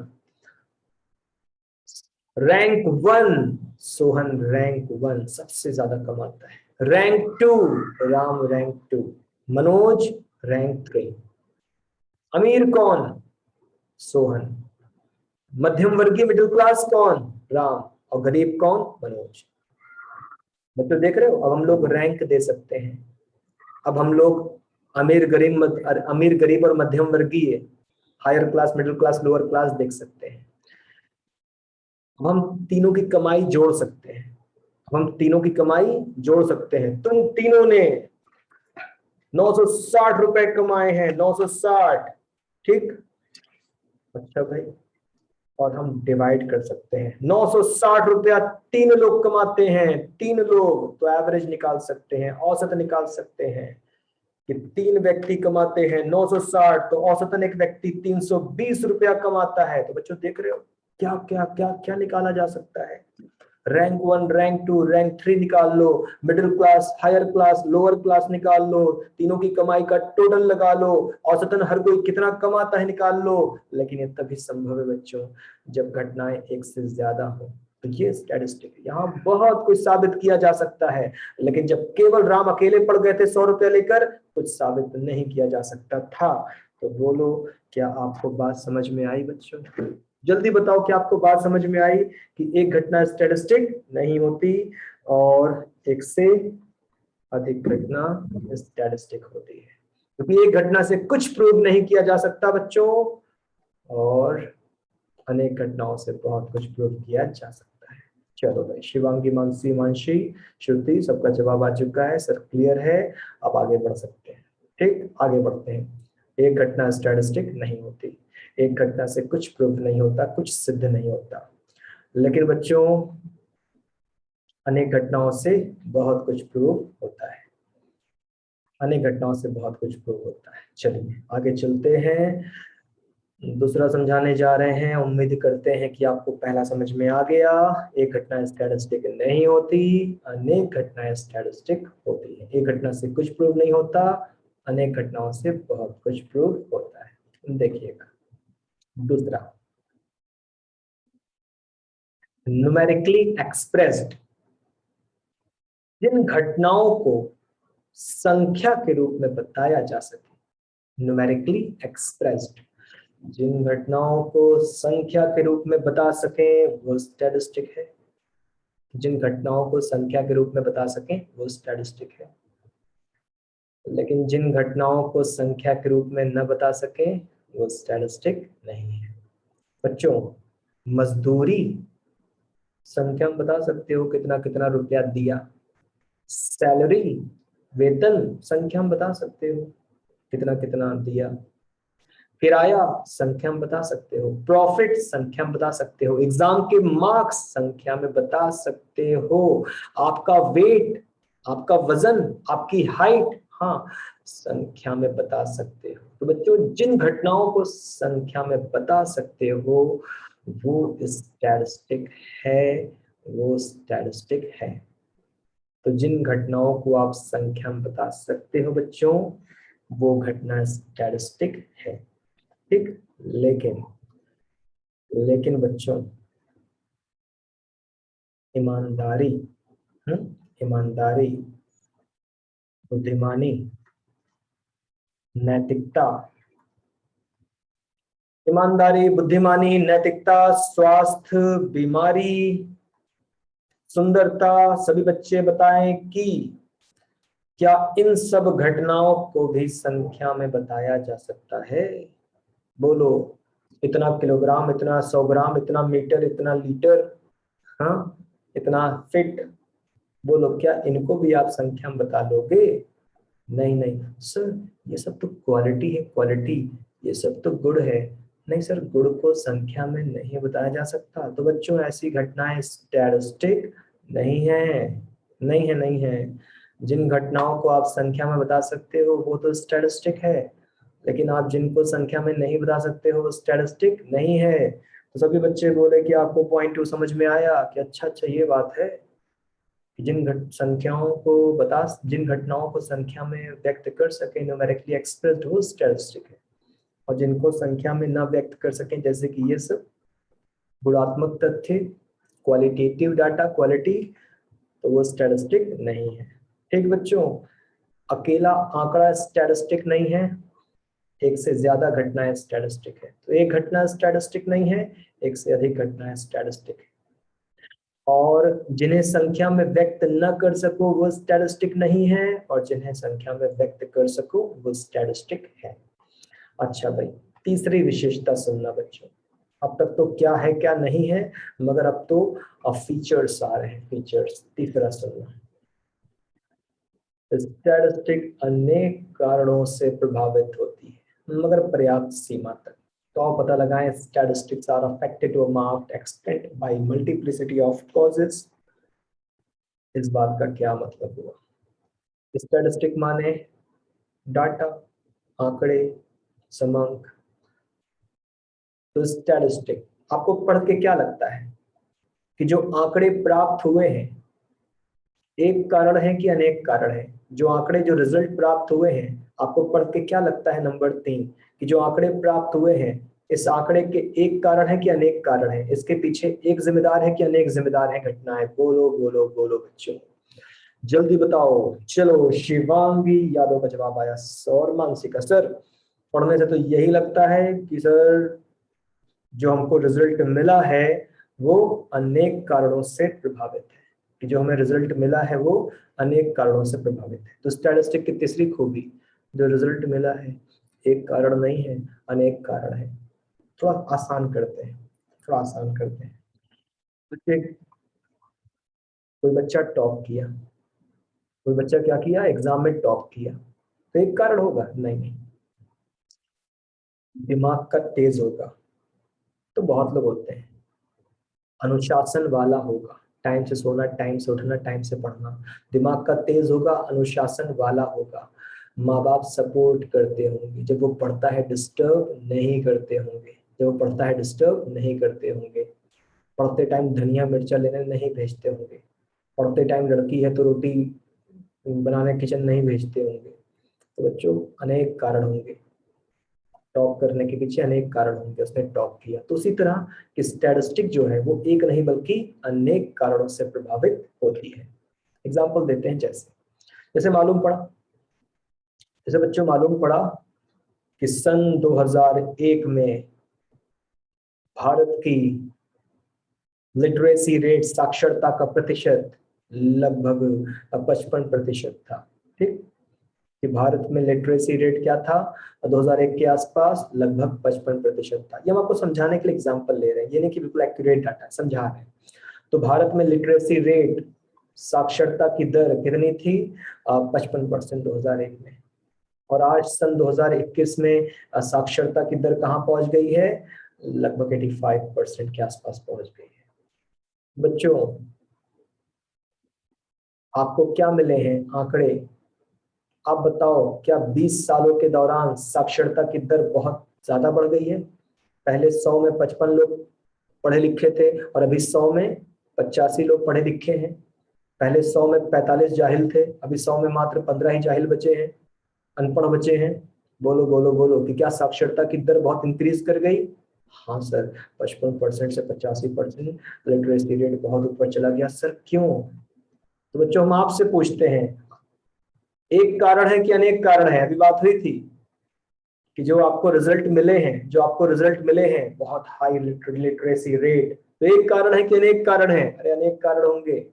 रैंक 1 सोहन, रैंक 1 सबसे ज्यादा कमाता है। Rank 2 Ram, rank 2 Manoj, rank 3। अमीर कौन? सोहन। मध्यम वर्गीय मिडिल क्लास कौन? राम। और गरीब कौन? मनोज। मतलब देख रहे हो, अब हम लोग रैंक दे सकते हैं। अब हम लोग अमीर गरीब अमीर गरीब और मध्यम वर्गीय, higher class, middle class, lower class देख सकते हैं। अब हम तीनों की कमाई जोड़ सकते हैं। हम तीनों की कमाई जोड़ सकते हैं। तुम तीनों ने 960 रुपए कमाए हैं, 960। ठीक, अच्छा भाई। और हम डिवाइड कर सकते हैं, 960 रुपया 3 लोग कमाते हैं, 3 लोग, तो एवरेज निकाल सकते हैं, औसत निकाल सकते हैं कि 3 व्यक्ति कमाते हैं 960, तो औसतन एक व्यक्ति 320 रुपया कमाता है। तो बच्चों देख रहे हो क्या क्या क्या क्या निकाला जा सकता है। रैंक 1, रैंक 2, रैंक 3 निकाल लो, middle class, higher class, lower class निकाल लो, तीनों की कमाई का टोटल लगा लो, औसतन हर कोई कितना कमाता है निकाल लो। लेकिन ये तभी संभव है बच्चों जब घटनाएं एक से ज्यादा हो। तो ये स्टैटिस्टिक है, यहाँ बहुत कुछ साबित किया जा सकता है, लेकिन जब केवल राम अकेले पड़ गए थे 100 रुपया लेकर, कुछ साबित नहीं किया जा सकता था। तो बोलो, क्या आपको बात समझ में आई बच्चों? जल्दी बताओ, क्या आपको बात समझ में आई कि एक घटना स्टैटिस्टिक नहीं होती और एक से अधिक घटना स्टैटिस्टिक होती है, क्योंकि एक घटना से कुछ प्रूव नहीं किया जा सकता बच्चों, और अनेक घटनाओं से बहुत कुछ प्रूव किया जा सकता है। चलो भाई, शिवांगी, मानसी, मानसी, श्रुति, सबका जवाब आ चुका है सर, क्लियर है। अब आगे बढ़ सकते हैं। ठीक, आगे बढ़ते हैं। एक घटना स्टैटिस्टिक नहीं होती, एक घटना से कुछ प्रूव नहीं होता, कुछ सिद्ध नहीं होता, लेकिन बच्चों अनेक घटनाओं से बहुत कुछ प्रूव होता है, अनेक घटनाओं से बहुत कुछ प्रूव होता है। चलिए आगे चलते हैं, दूसरा समझाने जा रहे हैं। उम्मीद करते हैं कि आपको पहला समझ में आ गया। एक घटना स्टैटिस्टिक नहीं होती, अनेक घटनाएं स्टैटिस्टिक होती है। एक घटना से कुछ प्रूव नहीं होता, अनेक घटनाओं से बहुत कुछ प्रूव होता है। देखिएगा दूसरा, न्यूमेरिकली एक्सप्रेस्ड, जिन घटनाओं को संख्या के रूप में बताया जा सके। न्यूमेरिकली एक्सप्रेस्ड, जिन घटनाओं को संख्या के रूप में बता सके वो स्टैटिस्टिक है। जिन घटनाओं को संख्या के रूप में बता सकें वो स्टैटिस्टिक है, लेकिन जिन घटनाओं को संख्या के रूप में न बता सकें वो स्टैटिस्टिक नहीं है। बच्चों, मजदूरी संख्या में बता सकते हो कितना कितना रुपया दिया। सैलरी, वेतन संख्या में बता सकते हो कितना कितना दिया। किराया संख्या में बता सकते हो, प्रॉफिट संख्या में बता सकते हो, एग्जाम के मार्क्स संख्या में बता सकते हो, आपका वेट, आपका वजन, आपकी हाइट, हाँ संख्या में बता सकते हो। तो बच्चों जिन घटनाओं को संख्या में बता सकते हो वो स्टैटिस्टिक है, वो स्टैटिस्टिक है। तो जिन घटनाओं को आप संख्या में बता सकते हो बच्चों, वो घटना स्टैटिस्टिक है। ठीक, लेकिन लेकिन बच्चों ईमानदारी, ईमानदारी, बुद्धिमानी, नैतिकता, ईमानदारी, बुद्धिमानी, नैतिकता, स्वास्थ्य, बीमारी, सुंदरता, सभी बच्चे बताएं कि क्या इन सब घटनाओं को भी संख्या में बताया जा सकता है? बोलो, इतना किलोग्राम, इतना 100 ग्राम, इतना मीटर, इतना लीटर, हाँ इतना फिट, बोलो क्या इनको भी आप संख्या में बता लोगे? नहीं नहीं सर, ये सब तो क्वालिटी है, क्वालिटी, ये सब तो गुण है। नहीं सर, गुण को संख्या में नहीं बताया जा सकता। तो बच्चों ऐसी घटनाएं स्टैटिस्टिक नहीं है, नहीं है, नहीं है। जिन घटनाओं को आप संख्या में बता सकते हो वो तो स्टैटिस्टिक है, लेकिन आप जिनको संख्या में नहीं बता सकते हो स्टैटिस्टिक नहीं है। तो सभी बच्चे बोले कि आपको पॉइंट टू समझ में आया कि अच्छा अच्छा ये बात है कि संख्याओं को बता, जिन घटनाओं को संख्या में व्यक्त कर सके, न्यूमेरिकली एक्सप्रेस्ड, वो स्टैटिस्टिक है। और जिनको संख्या में न व्यक्त कर सके, जैसे कि ये सब गुणात्मक तथ्य, क्वालिटेटिव डाटा, क्वालिटी, तो वो स्टैटिस्टिक नहीं है। ठीक बच्चों, अकेला आंकड़ा स्टैटिस्टिक नहीं है, एक से ज्यादा घटनाएं स्टैटिस्टिक है। तो एक घटना स्टैटिस्टिक नहीं है, एक से अधिक घटनाएं स्टैटिस्टिक है। और जिन्हें संख्या में व्यक्त न कर सको वो स्टैटिस्टिक नहीं है, और जिन्हें संख्या में व्यक्त कर सको वो स्टैटिस्टिक है। अच्छा भाई, तीसरी विशेषता सुनना बच्चों। अब तक तो क्या है क्या नहीं है, मगर अब तो फीचर्स आ रहे हैं, फीचर्स। तीसरा सुनना, स्टैटिस्टिक अनेक कारणों से प्रभावित होती है मगर पर्याप्त सीमा तक। तो आप पता लगाएं, statistics are affected to a marked extent by multiplicity of causes. इस बात का क्या मतलब हुआ? स्टैटिस्टिक माने डाटा, आंकड़े, समांक। तो स्टैटिस्टिक, आपको पढ़ के क्या लगता है कि जो आंकड़े प्राप्त हुए हैं एक कारण है कि अनेक कारण है? जो आंकड़े, जो रिजल्ट प्राप्त हुए हैं, आपको पढ़ के क्या लगता है नंबर 3 कि जो आंकड़े प्राप्त हुए हैं इस आंकड़े के एक कारण है कि अनेक कारण है? इसके पीछे एक जिम्मेदार है कि अनेक जिम्मेदार है घटनाएं? बोलो बोलो बोलो बच्चों, जल्दी बताओ। चलो, शिवांगी यादव का जवाब आया, और मानसिका सर पढ़ने से तो यही लगता है कि सर जो हमको रिजल्ट मिला है वो अनेक कारणों से प्रभावित है। कि जो हमें रिजल्ट मिला है वो अनेक कारणों से प्रभावित है। तो स्टैटिस्टिक की तीसरी खूबी, जो रिजल्ट मिला है एक कारण नहीं है, अनेक कारण है। थोड़ा आसान करते हैं, थोड़ा आसान करते हैं। बच्चे, कोई बच्चा टॉप किया, कोई बच्चा क्या किया, एग्जाम में टॉप किया, तो एक कारण होगा? नहीं। दिमाग का तेज होगा, तो बहुत लोग होते हैं। अनुशासन वाला होगा, टाइम से सोना, टाइम से उठना, टाइम से पढ़ना। दिमाग का तेज होगा, अनुशासन वाला होगा। माँ बाप सपोर्ट करते होंगे, जब वो पढ़ता है डिस्टर्ब नहीं करते होंगे, जब वो पढ़ता है डिस्टर्ब नहीं करते होंगे। पढ़ते टाइम धनिया मिर्चा लेने नहीं भेजते होंगे। पढ़ते टाइम लड़की है तो रोटी बनाने किचन नहीं भेजते होंगे। तो बच्चों, अनेक कारण होंगे, टॉप करने के पीछे अनेक कारण होंगे, उसने टॉप किया। तो उसी तरह कि स्टैटिस्टिक जो है वो एक नहीं बल्कि अनेक कारणों से प्रभावित होती है। एग्जाम्पल देते हैं, जैसे जैसे मालूम पड़ा, जैसे बच्चों मालूम पड़ा कि सन 2001 में भारत की लिटरेसी रेट, साक्षरता का प्रतिशत लगभग 55% था। ठीक, कि भारत में लिटरेसी रेट क्या था 2001 के आसपास, लगभग 55% था। ये हम आपको समझाने के लिए एग्जांपल ले रहे हैं, ये नहीं कि बिल्कुल एक्यूरेट डाटा है, समझा रहे हैं। तो भारत में लिटरेसी रेट, साक्षरता की दर कितनी थी? 55% 2001 में। और आज सन 2021 में साक्षरता की दर कहाँ पहुंच गई है? लगभग 85% के आसपास पहुंच गई है। बच्चों, आपको क्या मिले हैं आंकड़े? आप बताओ, क्या 20 सालों के दौरान साक्षरता की दर बहुत ज्यादा बढ़ गई है? पहले 100 में 55 लोग पढ़े लिखे थे और अभी 100 में 85 लोग पढ़े लिखे हैं। पहले 100 में 45 जाहिल थे, अभी 100 में मात्र 15 ही जाहिल बचे हैं, अनपढ़ बचे हैं। बोलो बोलो बोलो कि क्या साक्षरता की दर बहुत इंक्रीज कर गई? हाँ सर, 55% से 85% लिटरेसी रेट बहुत ऊपर चला गया। सर क्यों? तो बच्चों, हम आपसे पूछते हैं, एक कारण है कि अनेक कारण है? अभी बात हुई थी कि जो आपको रिजल्ट मिले हैं, जो आपको रिजल्ट मिले हैं बहुत हाई लिटरेसी रेट, तो एक कारण है कि अनेक कारण है? अरे अनेक कारण होंगे,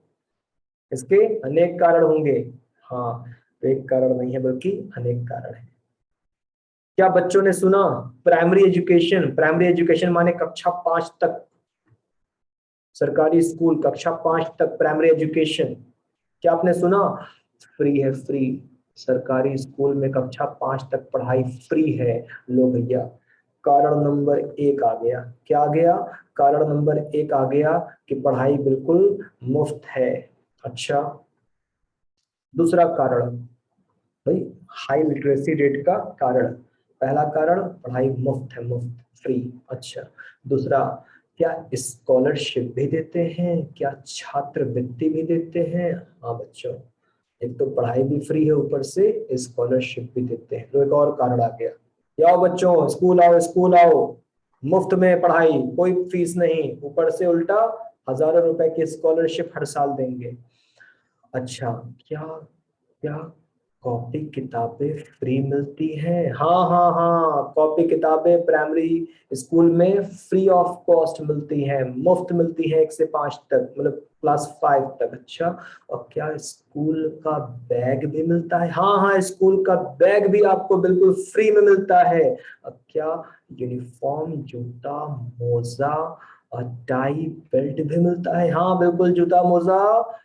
इसके अनेक कारण होंगे। हाँ, तो एक कारण नहीं है बल्कि अनेक कारण है। क्या बच्चों ने सुना? प्राइमरी एजुकेशन, प्राइमरी एजुकेशन माने कक्षा 5 तक, सरकारी स्कूल कक्षा 5 तक प्राइमरी एजुकेशन। क्या आपने सुना? फ्री है, फ्री। सरकारी स्कूल में कक्षा 5 तक पढ़ाई फ्री है। लो भैया, कारण नंबर 1 आ गया। क्या आ गया? कारण नंबर 1 आ गया कि पढ़ाई बिल्कुल मुफ्त है। अच्छा, दूसरा कारण, भाई हाई लिटरेसी रेट का कारण, पहला कारण पढ़ाई मुफ्त है, मुफ्त, फ्री। अच्छा, दूसरा, क्या स्कॉलरशिप भी देते हैं? क्या छात्रवृत्ति भी देते हैं? हाँ बच्चों, एक तो पढ़ाई भी फ्री है, ऊपर से स्कॉलरशिप भी देते हैं। तो एक और कारण आ गया। ये आओ बच्चों, स्कूल आओ, स्कूल आओ, मुफ्त में पढ़ाई, कोई फीस नहीं, ऊपर से उल्टा हजारों रुपए की स्कॉलरशिप हर साल देंगे। अच्छा, क्या क्या कॉपी किताबें फ्री मिलती हैं? हाँ हाँ हाँ, कॉपी किताबें प्राइमरी स्कूल में फ्री ऑफ कॉस्ट मिलती हैं, मुफ्त मिलती हैं 1 से 5 तक, मतलब क्लास 5 तक। अच्छा, और क्या स्कूल का बैग भी मिलता है? हाँ हाँ, स्कूल का बैग भी आपको बिल्कुल फ्री में मिलता है। और क्या यूनिफॉर्म, जूता, मोजा और टाई बेल्ट भी मिलता है? हाँ बिल्कुल, जूता मोजा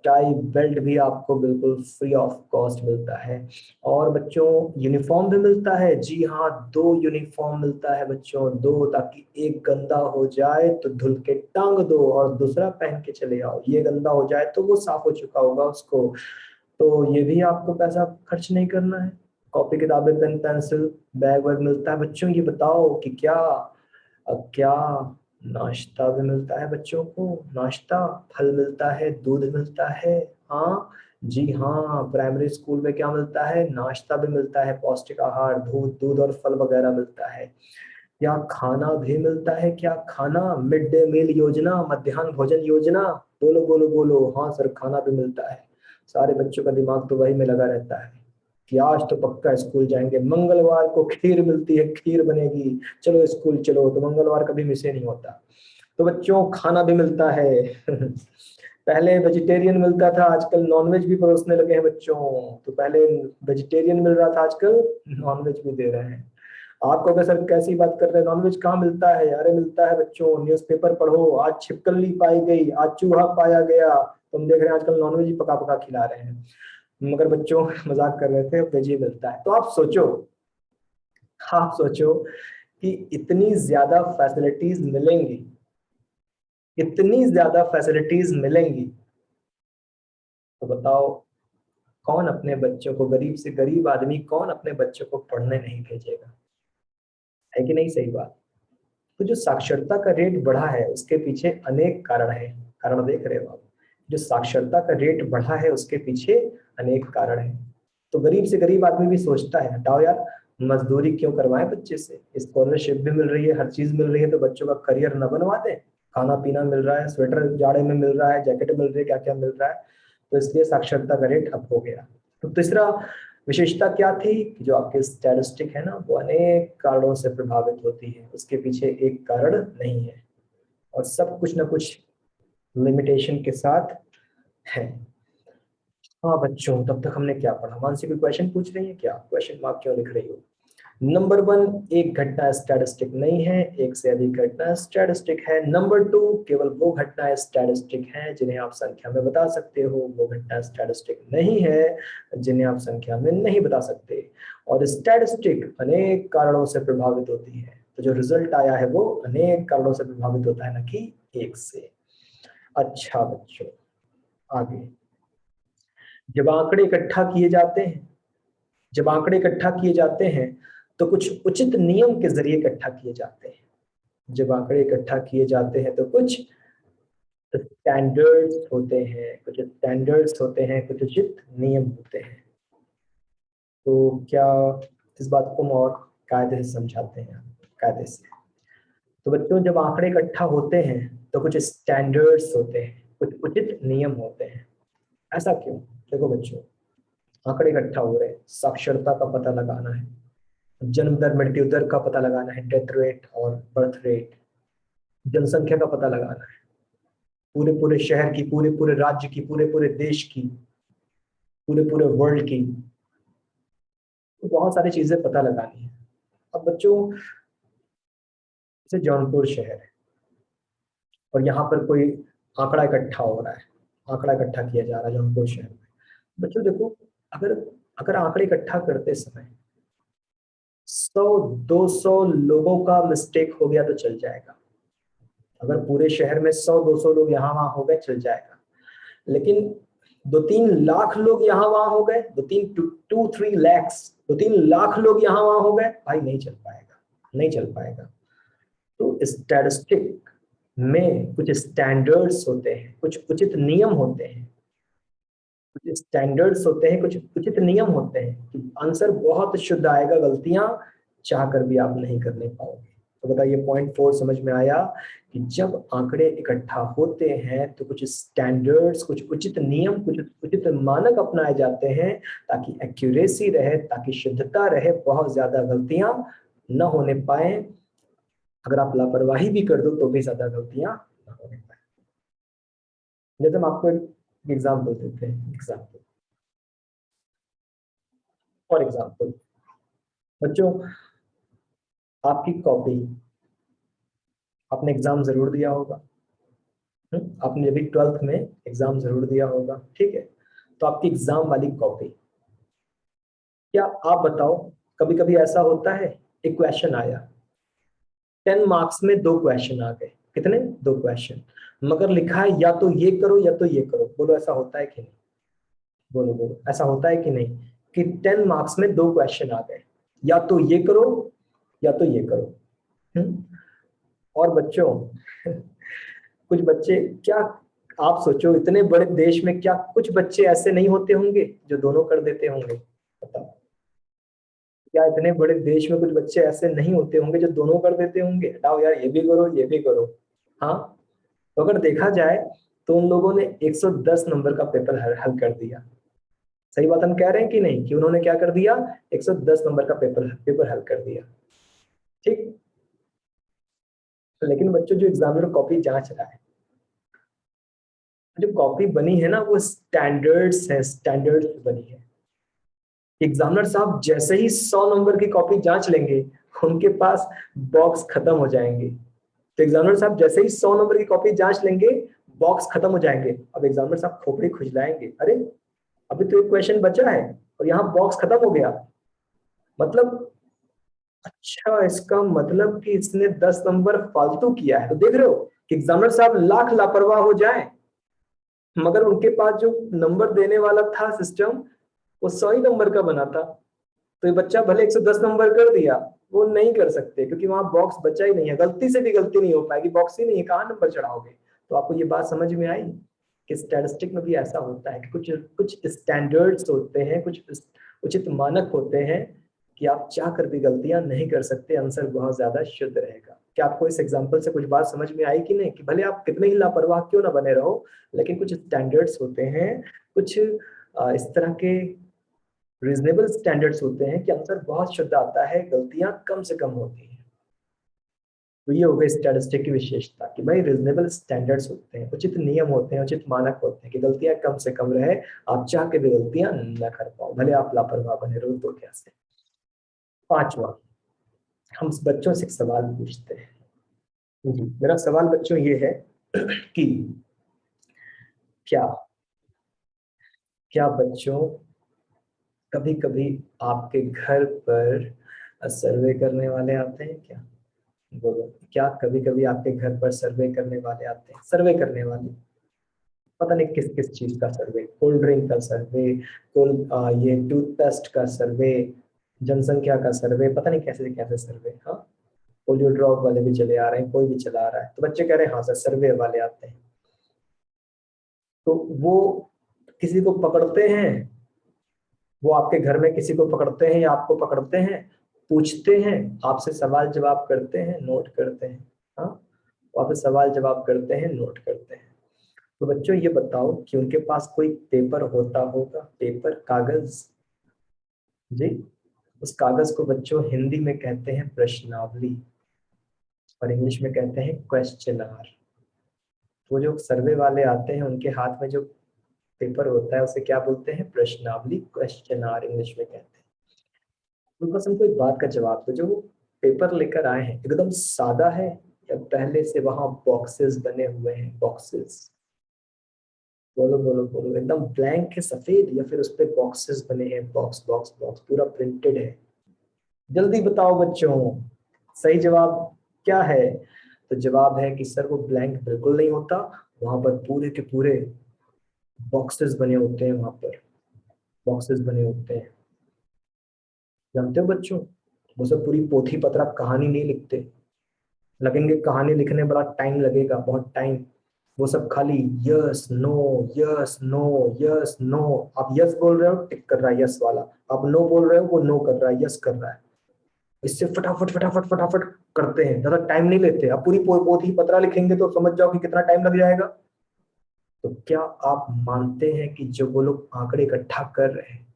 टाई बेल्ट भी आपको बिल्कुल फ्री ऑफ कॉस्ट मिलता है। और बच्चों, यूनिफॉर्म भी मिलता है। जी हाँ, 2 यूनिफॉर्म मिलता है बच्चों, 2, ताकि एक गंदा हो जाए तो धुल के टांग दो और दूसरा पहन के चले आओ। ये गंदा हो जाए तो वो साफ हो चुका होगा उसको। तो ये भी आपको पैसा खर्च नहीं करना है। कॉपी किताबें, पेन पेंसिल, बैग वैग मिलता है। बच्चों ये बताओ कि क्या, अब क्या नाश्ता भी मिलता है बच्चों को? नाश्ता, फल मिलता है, दूध मिलता है। हाँ जी हाँ, प्राइमरी स्कूल में क्या मिलता है? नाश्ता भी मिलता है, पौष्टिक आहार, दूध दूध और फल वगैरह मिलता है। क्या खाना भी मिलता है? क्या खाना? मिड डे मील योजना, मध्याह्न भोजन योजना। बोलो बोलो बोलो, हाँ सर, खाना भी मिलता है। सारे बच्चों का दिमाग तो वही में लगा रहता है कि आज तो पक्का स्कूल जाएंगे। मंगलवार को खीर मिलती है, खीर बनेगी, चलो स्कूल चलो। तो मंगलवार कभी मिस ही नहीं होता। तो बच्चों, खाना भी मिलता है पहले वेजिटेरियन मिलता था, आजकल नॉनवेज भी परोसने लगे हैं बच्चों। तो पहले वेजिटेरियन मिल रहा था, आजकल नॉनवेज भी दे रहे हैं। आप कहोगे सर कैसी बात कर रहे हैं, नॉनवेज कहाँ मिलता है? अरे मिलता है बच्चों, न्यूज़पेपर पढ़ो, आज छिपकली पाई गई, आज चूहा पाया गया। तुम देख रहे हैं आजकल नॉनवेज ही पका पका खिला रहे हैं। मगर बच्चों मजाक कर रहे थे, वेज ही मिलता है। तो आप सोचो कि इतनी ज्यादा फैसिलिटीज मिलेंगी, इतनी ज्यादा फैसिलिटीज मिलेंगी, तो बताओ कौन अपने बच्चों को, गरीब से गरीब आदमी कौन अपने बच्चों को पढ़ने नहीं भेजेगा? है कि नहीं सही बात? तो जो साक्षरता का रेट बढ़ा है उसके पीछे अनेक कारण है। कारण देख रहे हो आप, जो साक्षरता का रेट बढ़ा है उसके पीछे अनेक कारण है। तो गरीब से गरीब आदमी भी सोचता है हटाओ यार, मजदूरी क्यों करवाएं बच्चे से, स्कॉलरशिप भी मिल रही है, हर चीज मिल रही है, तो बच्चों का करियर न बनवा दें। खाना पीना मिल रहा है, स्वेटर जाड़े में मिल रहा है, जैकेट मिल रही है, क्या क्या मिल रहा है। तो इसलिए साक्षरता का रेट अप हो गया। तो तीसरा विशेषता क्या थी कि जो आपके स्टैटिस्टिक है ना, वो अनेक कारणों से प्रभावित होती है, उसके पीछे एक कारण नहीं है, और सब कुछ ना कुछ लिमिटेशन के साथ है। हाँ बच्चों, तब तक हमने क्या पढ़ा? मानसी कोई क्वेश्चन पूछ रही है क्या? क्वेश्चन मार्क क्यों लिख रही हो? नंबर वन, एक घटना स्टैटिस्टिक नहीं है, एक से अधिक घटना स्टैटिस्टिक है। नंबर टू, केवल वो घटना स्टैटिस्टिक हैं जिन्हें आप संख्या में बता सकते हो, वो घटना स्टैटिस्टिक नहीं है जिन्हें आप संख्या में नहीं बता सकते। और स्टैटिस्टिक अनेक कारणों से प्रभावित होती है, तो जो रिजल्ट आया है वो अनेक कारणों से प्रभावित होता है, ना कि एक से। अच्छा बच्चों, आगे, जब आंकड़े इकट्ठा किए जाते हैं, जब आंकड़े इकट्ठा किए जाते हैं तो कुछ उचित नियम के जरिए इकट्ठा किए जाते हैं। जब आंकड़े इकट्ठा किए जाते हैं तो कुछ स्टैंडर्ड्स होते हैं, कुछ उचित नियम होते हैं। तो क्या इस बात को हम और कायदे से समझाते हैं? कायदे से, तो बच्चों जब आंकड़े इकट्ठा होते हैं तो कुछ स्टैंडर्ड्स होते हैं, कुछ उचित नियम होते हैं। ऐसा क्यों? देखो बच्चों, आंकड़े इकट्ठा हो रहे हैं, साक्षरता का पता लगाना है, जन्म दर मृत्यु दर का पता लगाना है, डेथ रेट और बर्थ रेट, जनसंख्या का पता लगाना है, पूरे पूरे शहर की, पूरे पूरे राज्य की, पूरे पूरे देश की, पूरे पूरे वर्ल्ड की, तो बहुत सारी चीजें पता लगानी है। अब बच्चों, जैसे जौनपुर शहर है और यहाँ पर कोई आंकड़ा इकट्ठा हो रहा है, आंकड़ा इकट्ठा किया जा रहा है जौनपुर शहर में। बच्चों देखो, अगर अगर आंकड़े इकट्ठा करते समय 100-200 लोगों का मिस्टेक हो गया तो चल जाएगा। अगर पूरे शहर में 100-200 लोग यहाँ वहां हो गए चल जाएगा, लेकिन 2-3 लाख लोग यहाँ वहां हो गए, 2-3 लाख लोग यहाँ वहां हो गए, भाई नहीं चल पाएगा, नहीं चल पाएगा। तो स्टैटिस्टिक में कुछ स्टैंडर्ड्स होते हैं, कुछ उचित नियम होते हैं, कुछ स्टैंडर्ड्स होते हैं, कुछ उचित नियम होते हैं कि आंसर बहुत शुद्ध आएगा, गलतियां चाह कर भी आप नहीं करने पाओगे। तो बताइए, पॉइंट 4 समझ में आया कि जब आंकड़े इकट्ठा होते हैं तो कुछ स्टैंडर्ड्स, कुछ उचित नियम, कुछ उचित मानक अपनाए जाते हैं ताकि एक्यूरेसी रहे, ताकि शुद्धता रहे, बहुत ज्यादा गलतियां न होने पाए। अगर आप लापरवाही भी कर दो तो भी ज्यादा गलतियां न होने पाए। जैसे हम आपको एक एग्जाम्पल देते हैं, एग्जाम्पल, फॉर एग्जाम्पल बच्चों, आपकी कॉपी, आपने एग्जाम जरूर दिया होगा। आपने जब भी 12th में एग्जाम जरूर दिया होगा, ठीक है? तो आपकी एग्जाम वाली कॉपी, क्या आप बताओ, कभी कभी ऐसा होता है, एक क्वेश्चन आया, 10 मार्क्स में 2 क्वेश्चन आ गए। कितने? 2 क्वेश्चन, मगर लिखा है या तो ये करो या तो ये करो। बोलो ऐसा होता है कि नहीं? बोलो बोलो, ऐसा होता है कि नहीं कि 10 मार्क्स में 2 क्वेश्चन आ गए, या तो ये करो या तो ये करो। हम्म? और बच्चों कुछ बच्चे, क्या आप सोचो, इतने बड़े देश में क्या कुछ बच्चे ऐसे नहीं होते होंगे जो दोनों कर देते होंगे? बताओ, क्या इतने बड़े देश में कुछ बच्चे ऐसे नहीं होते होंगे जो दोनों कर देते होंगे? हटाओ यार, ये भी करो ये भी करो। हाँ, तो अगर देखा जाए तो उन लोगों ने 110 नंबर का पेपर हल हल कर दिया। सही बात हम कह रहे हैं कि नहीं, कि उन्होंने क्या कर दिया? 110 नंबर का पेपर पेपर हल कर दिया, ठीक। लेकिन बच्चों, जो एग्जामिनर कॉपी जांच रहा है, जो कॉपी बनी है ना वो स्टैंडर्ड्स है, स्टैंडर्ड्स बनी है। एग्जामिनर साहब जैसे ही 100 नंबर की कॉपी जांच लेंगे उनके पास बॉक्स खत्म हो जाएंगे। तो एग्जामिनर साहब जैसे ही 100 नंबर की कॉपी जांच लेंगे बॉक्स खत्म हो जाएंगे। अब एग्जामिनर साहब खोपड़ी खुजलाएंगे, अरे अभी तो एक क्वेश्चन बचा है और यहाँ बॉक्स खत्म हो गया। मतलब अच्छा, इसका मतलब कि इसने 10 नंबर फालतू किया है। तो देख रहे हो कि एग्जामिनर साहब लाख लापरवाह हो जाए मगर उनके पास जो नंबर देने वाला था सिस्टम वो 100 ही नंबर का बना था। तो ये बच्चा भले 110 नंबर कर दिया, वो नहीं कर सकते क्योंकि वहां बॉक्स बचा ही नहीं है। गलती से भी गलती नहीं हो पाएगी, बॉक्स ही नहीं है, कहाँ नंबर चढ़ाओगे। तो आपको ये बात समझ में आई कि स्टैटिस्टिक में भी ऐसा होता है कि कुछ कुछ स्टैंडर्ड्स होते हैं, कुछ उचित मानक होते हैं कि आप चाह कर भी गलतियां नहीं कर सकते, आंसर बहुत ज्यादा शुद्ध रहेगा। क्या आपको इस एग्जाम्पल से कुछ बात समझ में आई कि नहीं, कि भले आप कितने ही लापरवाह क्यों ना बने रहो लेकिन कुछ स्टैंडर्ड्स होते हैं, कुछ इस तरह के रीजनेबल स्टैंडर्ड्स होते हैं कि आंसर बहुत शुद्ध आता है, गलतियां कम से कम होती हैं। तो ये हो गई स्टैटिस्टिक की विशेषता कि भाई रीजनेबल स्टैंडर्ड्स होते हैं, उचित नियम होते हैं, उचित मानक होते हैं कि गलतियां कम से कम रहे, आप चाह के भी गलतियां न कर पाओ भले आप लापरवाह बने रहो तो कैसे। पांचवा, हम बच्चों से एक सवाल पूछते हैं। जी, मेरा सवाल बच्चों ये है कि क्या क्या बच्चों कभी कभी आपके घर पर सर्वे करने वाले आते हैं क्या? बोलो, क्या कभी कभी आपके घर पर सर्वे करने वाले आते हैं? सर्वे करने वाले पता नहीं किस किस चीज का सर्वे, कोल्ड ड्रिंक का सर्वे, ये टूथपेस्ट का सर्वे, जनसंख्या का सर्वे, पता नहीं कैसे कैसे सर्वे। हाँ, पोलियो ड्रॉप वाले भी चले आ रहे हैं, कोई भी चला रहा है, तो बच्चे कह रहे हैं हाँ सर सर्वे वाले आते हैं। तो वो किसी को पकड़ते हैं, वो आपके घर में किसी को पकड़ते हैं या आपको पकड़ते हैं, पूछते हैं, आपसे सवाल जवाब करते हैं, नोट करते हैं। हाँ, वो आपसे सवाल जवाब करते हैं, नोट करते हैं। तो बच्चों ये बताओ कि उनके पास कोई पेपर होता होगा, पेपर, कागज। जी, उस कागज को बच्चों हिंदी में कहते हैं प्रश्नावली और इंग्लिश में कहते हैं क्वेश्चनर। वो जो सर्वे वाले आते हैं उनके हाथ में जो पेपर होता है उसे क्या बोलते हैं? प्रश्नावली, क्वेश्चनर इंग्लिश में कहते हैं। तो बस हमको एक बात का जवाब दो, जो वो पेपर लेकर आए हैं एकदम सादा है या पहले से वहां बॉक्सेस बने हुए हैं, बॉक्सेस? बोलो बोलो बोलो, एकदम ब्लैंक है, सफेद, या फिर उस पे बॉक्सेस बने हैं, बॉक्स बॉक्स बॉक्स पूरा प्रिंटेड है? जल्दी बताओ बच्चों, सही जवाब क्या है? तो जवाब है कि सर वो ब्लैंक बिल्कुल नहीं होता, वहां पर पूरे के पूरे बॉक्सेस बने होते हैं, वहां पर बॉक्सेस बने होते हैं। जानते हो बच्चों, वो सब पूरी पोथी पत्रा कहानी नहीं लिखते, लगेंगे कहानी लिखने बड़ा टाइम लगेगा, बहुत टाइम। वो सब खाली yes no, yes no, yes no. आप यस बोल रहे हो, टिक कर रहा है यस वाला, आप नो बोल रहे हो, वो नो कर रहा है, यस कर रहा है। इससे फटाफट फटाफट फटाफट करते हैं, ज्यादा टाइम नहीं लेते। आप पूरी पोथी पत्रा लिखेंगे तो समझ जाओ कि कितना टाइम लग जाएगा। तो क्या आप मानते हैं कि जो वो लोग आंकड़े इकट्ठा कर रहे हैं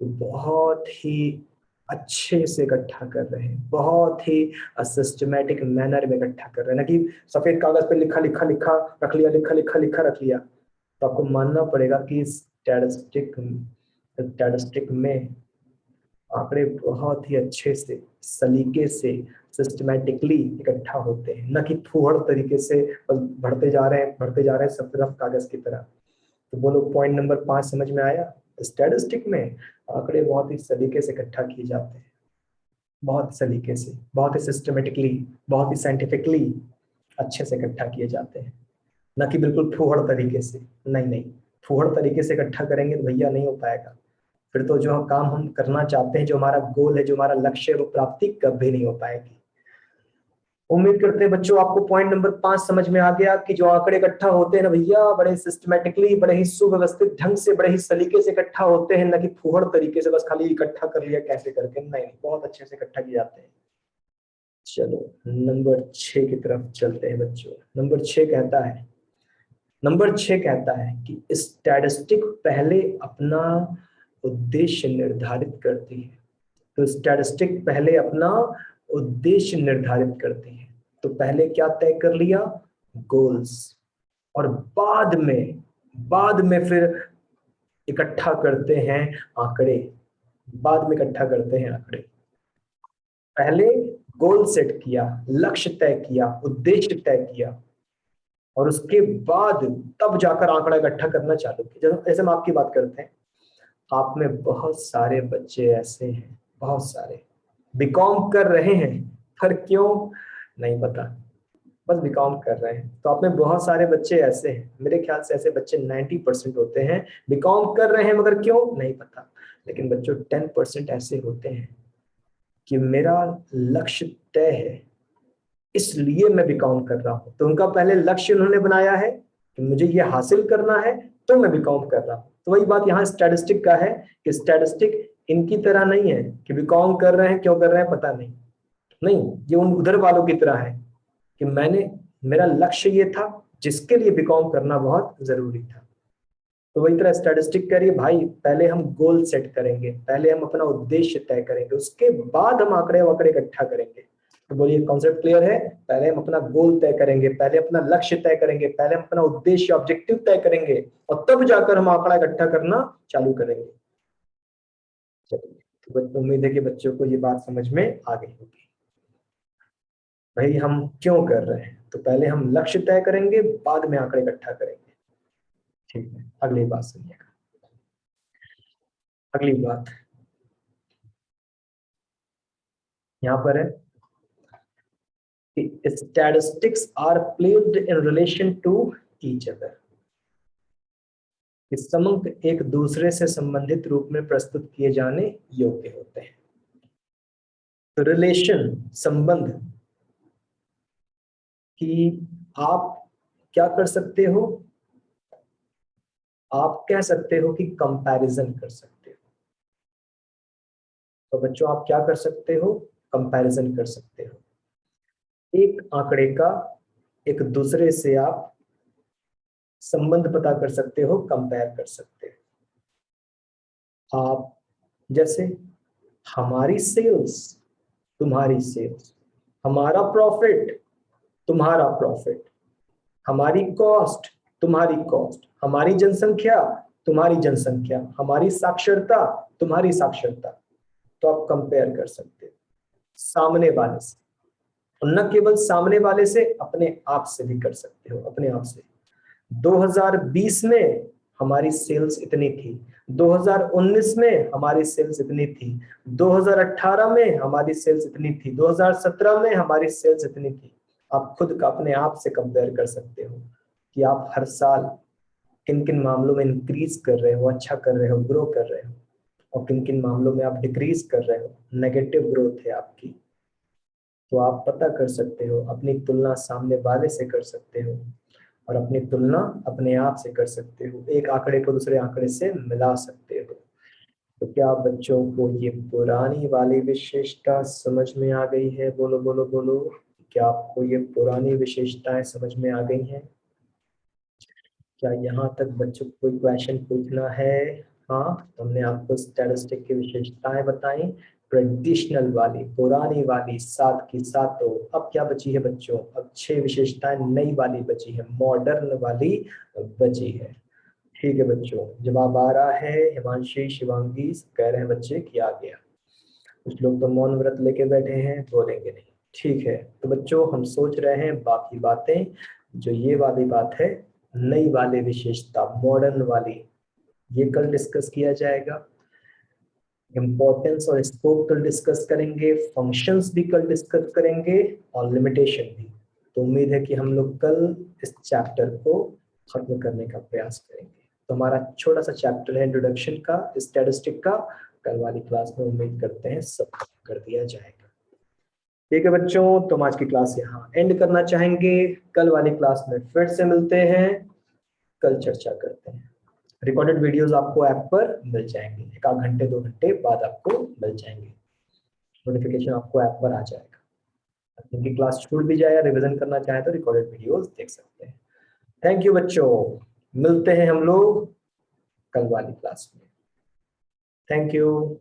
वो बहुत ही अच्छे से इकट्ठा कर रहे हैं, बहुत ही सिस्टमेटिक मैनर में इकट्ठा कर रहे हैं, ना कि सफेद कागज पे लिखा लिखा लिखा रख लिया, लिखा लिखा लिखा रख लिया? तो आपको मानना पड़ेगा कि स्टैटिस्टिक स्टैटिस्टिक में आंकड़े बहुत ही अच्छे से, सलीके से, सिस्टमेटिकली इकट्ठा होते हैं, न कि फूहड़ तरीके से बस भरते जा रहे हैं, भरते जा रहे हैं सब तरफ कागज की तरह। तो बोलो, पॉइंट नंबर 5 समझ में आया? स्टैटिस्टिक में आंकड़े बहुत ही सलीके से इकट्ठा किए जाते हैं, बहुत सलीके से, बहुत ही सिस्टमेटिकली, बहुत ही साइंटिफिकली अच्छे से इकट्ठा किए जाते हैं, न कि बिल्कुल फूहड़ तरीके से। नहीं नहीं, फूहड़ तरीके से इकट्ठा करेंगे तो भैया नहीं हो पाएगा। फिर तो जो काम हम करना चाहते हैं, जो हमारा गोल है, जो हमारा लक्ष्य है, वो प्राप्ति कभी नहीं हो पाएगी। उम्मीद करते हैं बच्चों आपको पॉइंट नंबर 5 समझ में आ गया कि जो आंकड़े इकट्ठा होते हैं ना भैया, बड़े सिस्टमेटिकली, बड़े ही सुव्यवस्थित ढंग से, बड़े ही सलीके से इकट्ठा होते हैं, ना कि फूहड़ तरीके से बस खाली इकट्ठा कर लिया कैसे करके। नहीं, बहुत अच्छे से इकट्ठा किए जाते हैं। चलो नंबर 6 की तरफ चलते हैं बच्चों। नंबर 6 कहता है कि स्टैटिस्टिक पहले अपना उद्देश्य निर्धारित करती है। तो स्टैटिस्टिक पहले अपना उद्देश्य निर्धारित करती है। तो पहले क्या तय कर लिया? गोल्स। और बाद में बाद में फिर इकट्ठा करते हैं आंकड़े, बाद में इकट्ठा करते हैं आंकड़े। पहले गोल सेट किया, लक्ष्य तय किया, उद्देश्य तय किया, और उसके बाद तब जाकर आंकड़ा इकट्ठा करना चालू किया। जैसे हम आपकी बात करते हैं, आप में बहुत सारे बच्चे ऐसे हैं, बहुत सारे बीकॉम कर रहे हैं, पर क्यों नहीं पता, बस बीकॉम कर रहे हैं। तो आप में बहुत सारे बच्चे ऐसे हैं, मेरे ख्याल से ऐसे बच्चे 90% होते हैं, बीकॉम कर रहे हैं मगर क्यों नहीं पता। लेकिन बच्चों 10% ऐसे होते हैं कि मेरा लक्ष्य तय है, इसलिए मैं बीकॉम कर रहा हूं। तो उनका पहले लक्ष्य उन्होंने बनाया है कि मुझे ये हासिल करना है, तो मैं बीकॉम कर रहा हूं। तो वही बात यहाँ स्टैटिस्टिक का है कि स्टैटिस्टिक इनकी तरह नहीं है कि बीकॉम कर रहे हैं, क्यों कर रहे हैं पता नहीं। नहीं, ये उन उधर वालों की तरह है कि मेरा लक्ष्य ये था जिसके लिए बीकॉम करना बहुत जरूरी था। तो वही तरह स्टैटिस्टिक करिए भाई, पहले हम गोल सेट करेंगे, पहले हम अपना उद्देश्य तय करेंगे, उसके बाद हम आंकड़े वाकड़े इकट्ठा करेंगे। तो बोलिए कॉन्सेप्ट क्लियर है? पहले हम अपना गोल तय करेंगे, पहले अपना लक्ष्य तय करेंगे, पहले हम अपना उद्देश्य ऑब्जेक्टिव तय करेंगे, और तब जाकर हम आंकड़ा इकट्ठा करना चालू करेंगे। चलिए, तो उम्मीद है कि बच्चों को ये बात समझ में आ गई होगी। भाई हम क्यों कर रहे हैं, तो पहले हम लक्ष्य तय करेंगे, बाद में आंकड़े इकट्ठा करेंगे। ठीक है, अगली बात सुनिएगा। अगली बात यहाँ पर है कि statistics are placed in relation to each other। इस समंक एक दूसरे से संबंधित रूप में प्रस्तुत किए जाने योग्य होते हैं। तो रिलेशन, संबंध, कि आप क्या कर सकते हो, आप कह सकते हो कि कंपैरिजन कर सकते हो। तो बच्चों आप क्या कर सकते हो, कंपैरिजन कर सकते हो। एक आंकड़े का एक दूसरे से आप संबंध पता कर सकते हो, कंपेयर कर सकते हो। आप जैसे हमारी सेल्स, तुम्हारी सेल्स, हमारा प्रॉफिट, तुम्हारा प्रॉफिट, हमारी कॉस्ट, तुम्हारी कॉस्ट, हमारी जनसंख्या, तुम्हारी जनसंख्या, हमारी साक्षरता, तुम्हारी साक्षरता। तो आप कंपेयर कर सकते हो सामने वाले से, और न केवल सामने वाले से, अपने आप से भी कर सकते हो, अपने आप से। 2020 में हमारी सेल्स इतनी थी, 2019 में हमारी सेल्स इतनी थी, 2018 में हमारी सेल्स इतनी थी, 2017 में हमारी सेल्स इतनी थी। आप खुद का अपने आप से कंपेयर कर सकते हो कि आप हर साल किन किन मामलों में इंक्रीज कर रहे हो, अच्छा कर रहे हो, ग्रो कर रहे हो, और किन किन मामलों में आप डिक्रीज कर रहे हो, नेगेटिव ग्रोथ है आपकी। तो आप पता कर सकते हो, अपनी तुलना सामने वाले से कर सकते हो, और अपनी तुलना अपने आप से कर सकते हो, एक आंकड़े को दूसरे आंकड़े से मिला सकते हो। तो क्या बच्चों को ये पुरानी वाली विशेषता समझ में आ गई है? बोलो बोलो बोलो, क्या आपको ये पुरानी विशेषताएं समझ में आ गई हैं? क्या यहाँ तक बच्चों को कोई क्वेश्चन पूछना है? हाँ, हमने आपको स्टैटिस्टिक की विशेषताएं बताई, ट्रेडिशनल वाली, पुरानी वाली, सात की सातों। अब क्या बची है बच्चों? अब 6 विशेषताएं नई वाली बची है, मॉडर्न वाली बची है। ठीक है बच्चों, जवाब आ रहा है? हिमांशी, शिवांगी कह रहे हैं बच्चे कि आ गया। कुछ लोग तो मौन व्रत लेके बैठे हैं, बोलेंगे नहीं। ठीक है, तो बच्चों हम सोच रहे हैं बाकी बातें, जो ये वाली बात है, नई वाली विशेषता, मॉडर्न वाली, ये कल डिस्कस किया जाएगा। इम्पोर्टेंस और स्कोप कल डिस्कस करेंगे, फंक्शंस भी कल डिस्कस करेंगे, और लिमिटेशन भी। तो उम्मीद है कि हम लोग कल इस चैप्टर को खत्म करने का प्रयास करेंगे। तो हमारा छोटा सा चैप्टर है इंट्रोडक्शन का, स्टैटिस्टिक का, कल वाली क्लास में उम्मीद करते हैं सब कर दिया जाएगा। ठीक है बच्चों, तो हम आज की क्लास यहाँ एंड करना चाहेंगे। कल वाली क्लास में फिर से मिलते हैं, कल चर्चा करते हैं। रिकॉर्डेड वीडियोस आपको ऐप पर मिल जाएंगे, एक आध घंटे 2 घंटे बाद आपको मिल जाएंगे, नोटिफिकेशन आपको ऐप पर आ जाएगा। जिनकी क्लास छूट भी जाए या रिवीजन करना चाहे तो रिकॉर्डेड वीडियोस देख सकते हैं। थैंक यू बच्चों, मिलते हैं हम लोग कल वाली क्लास में। Thank you.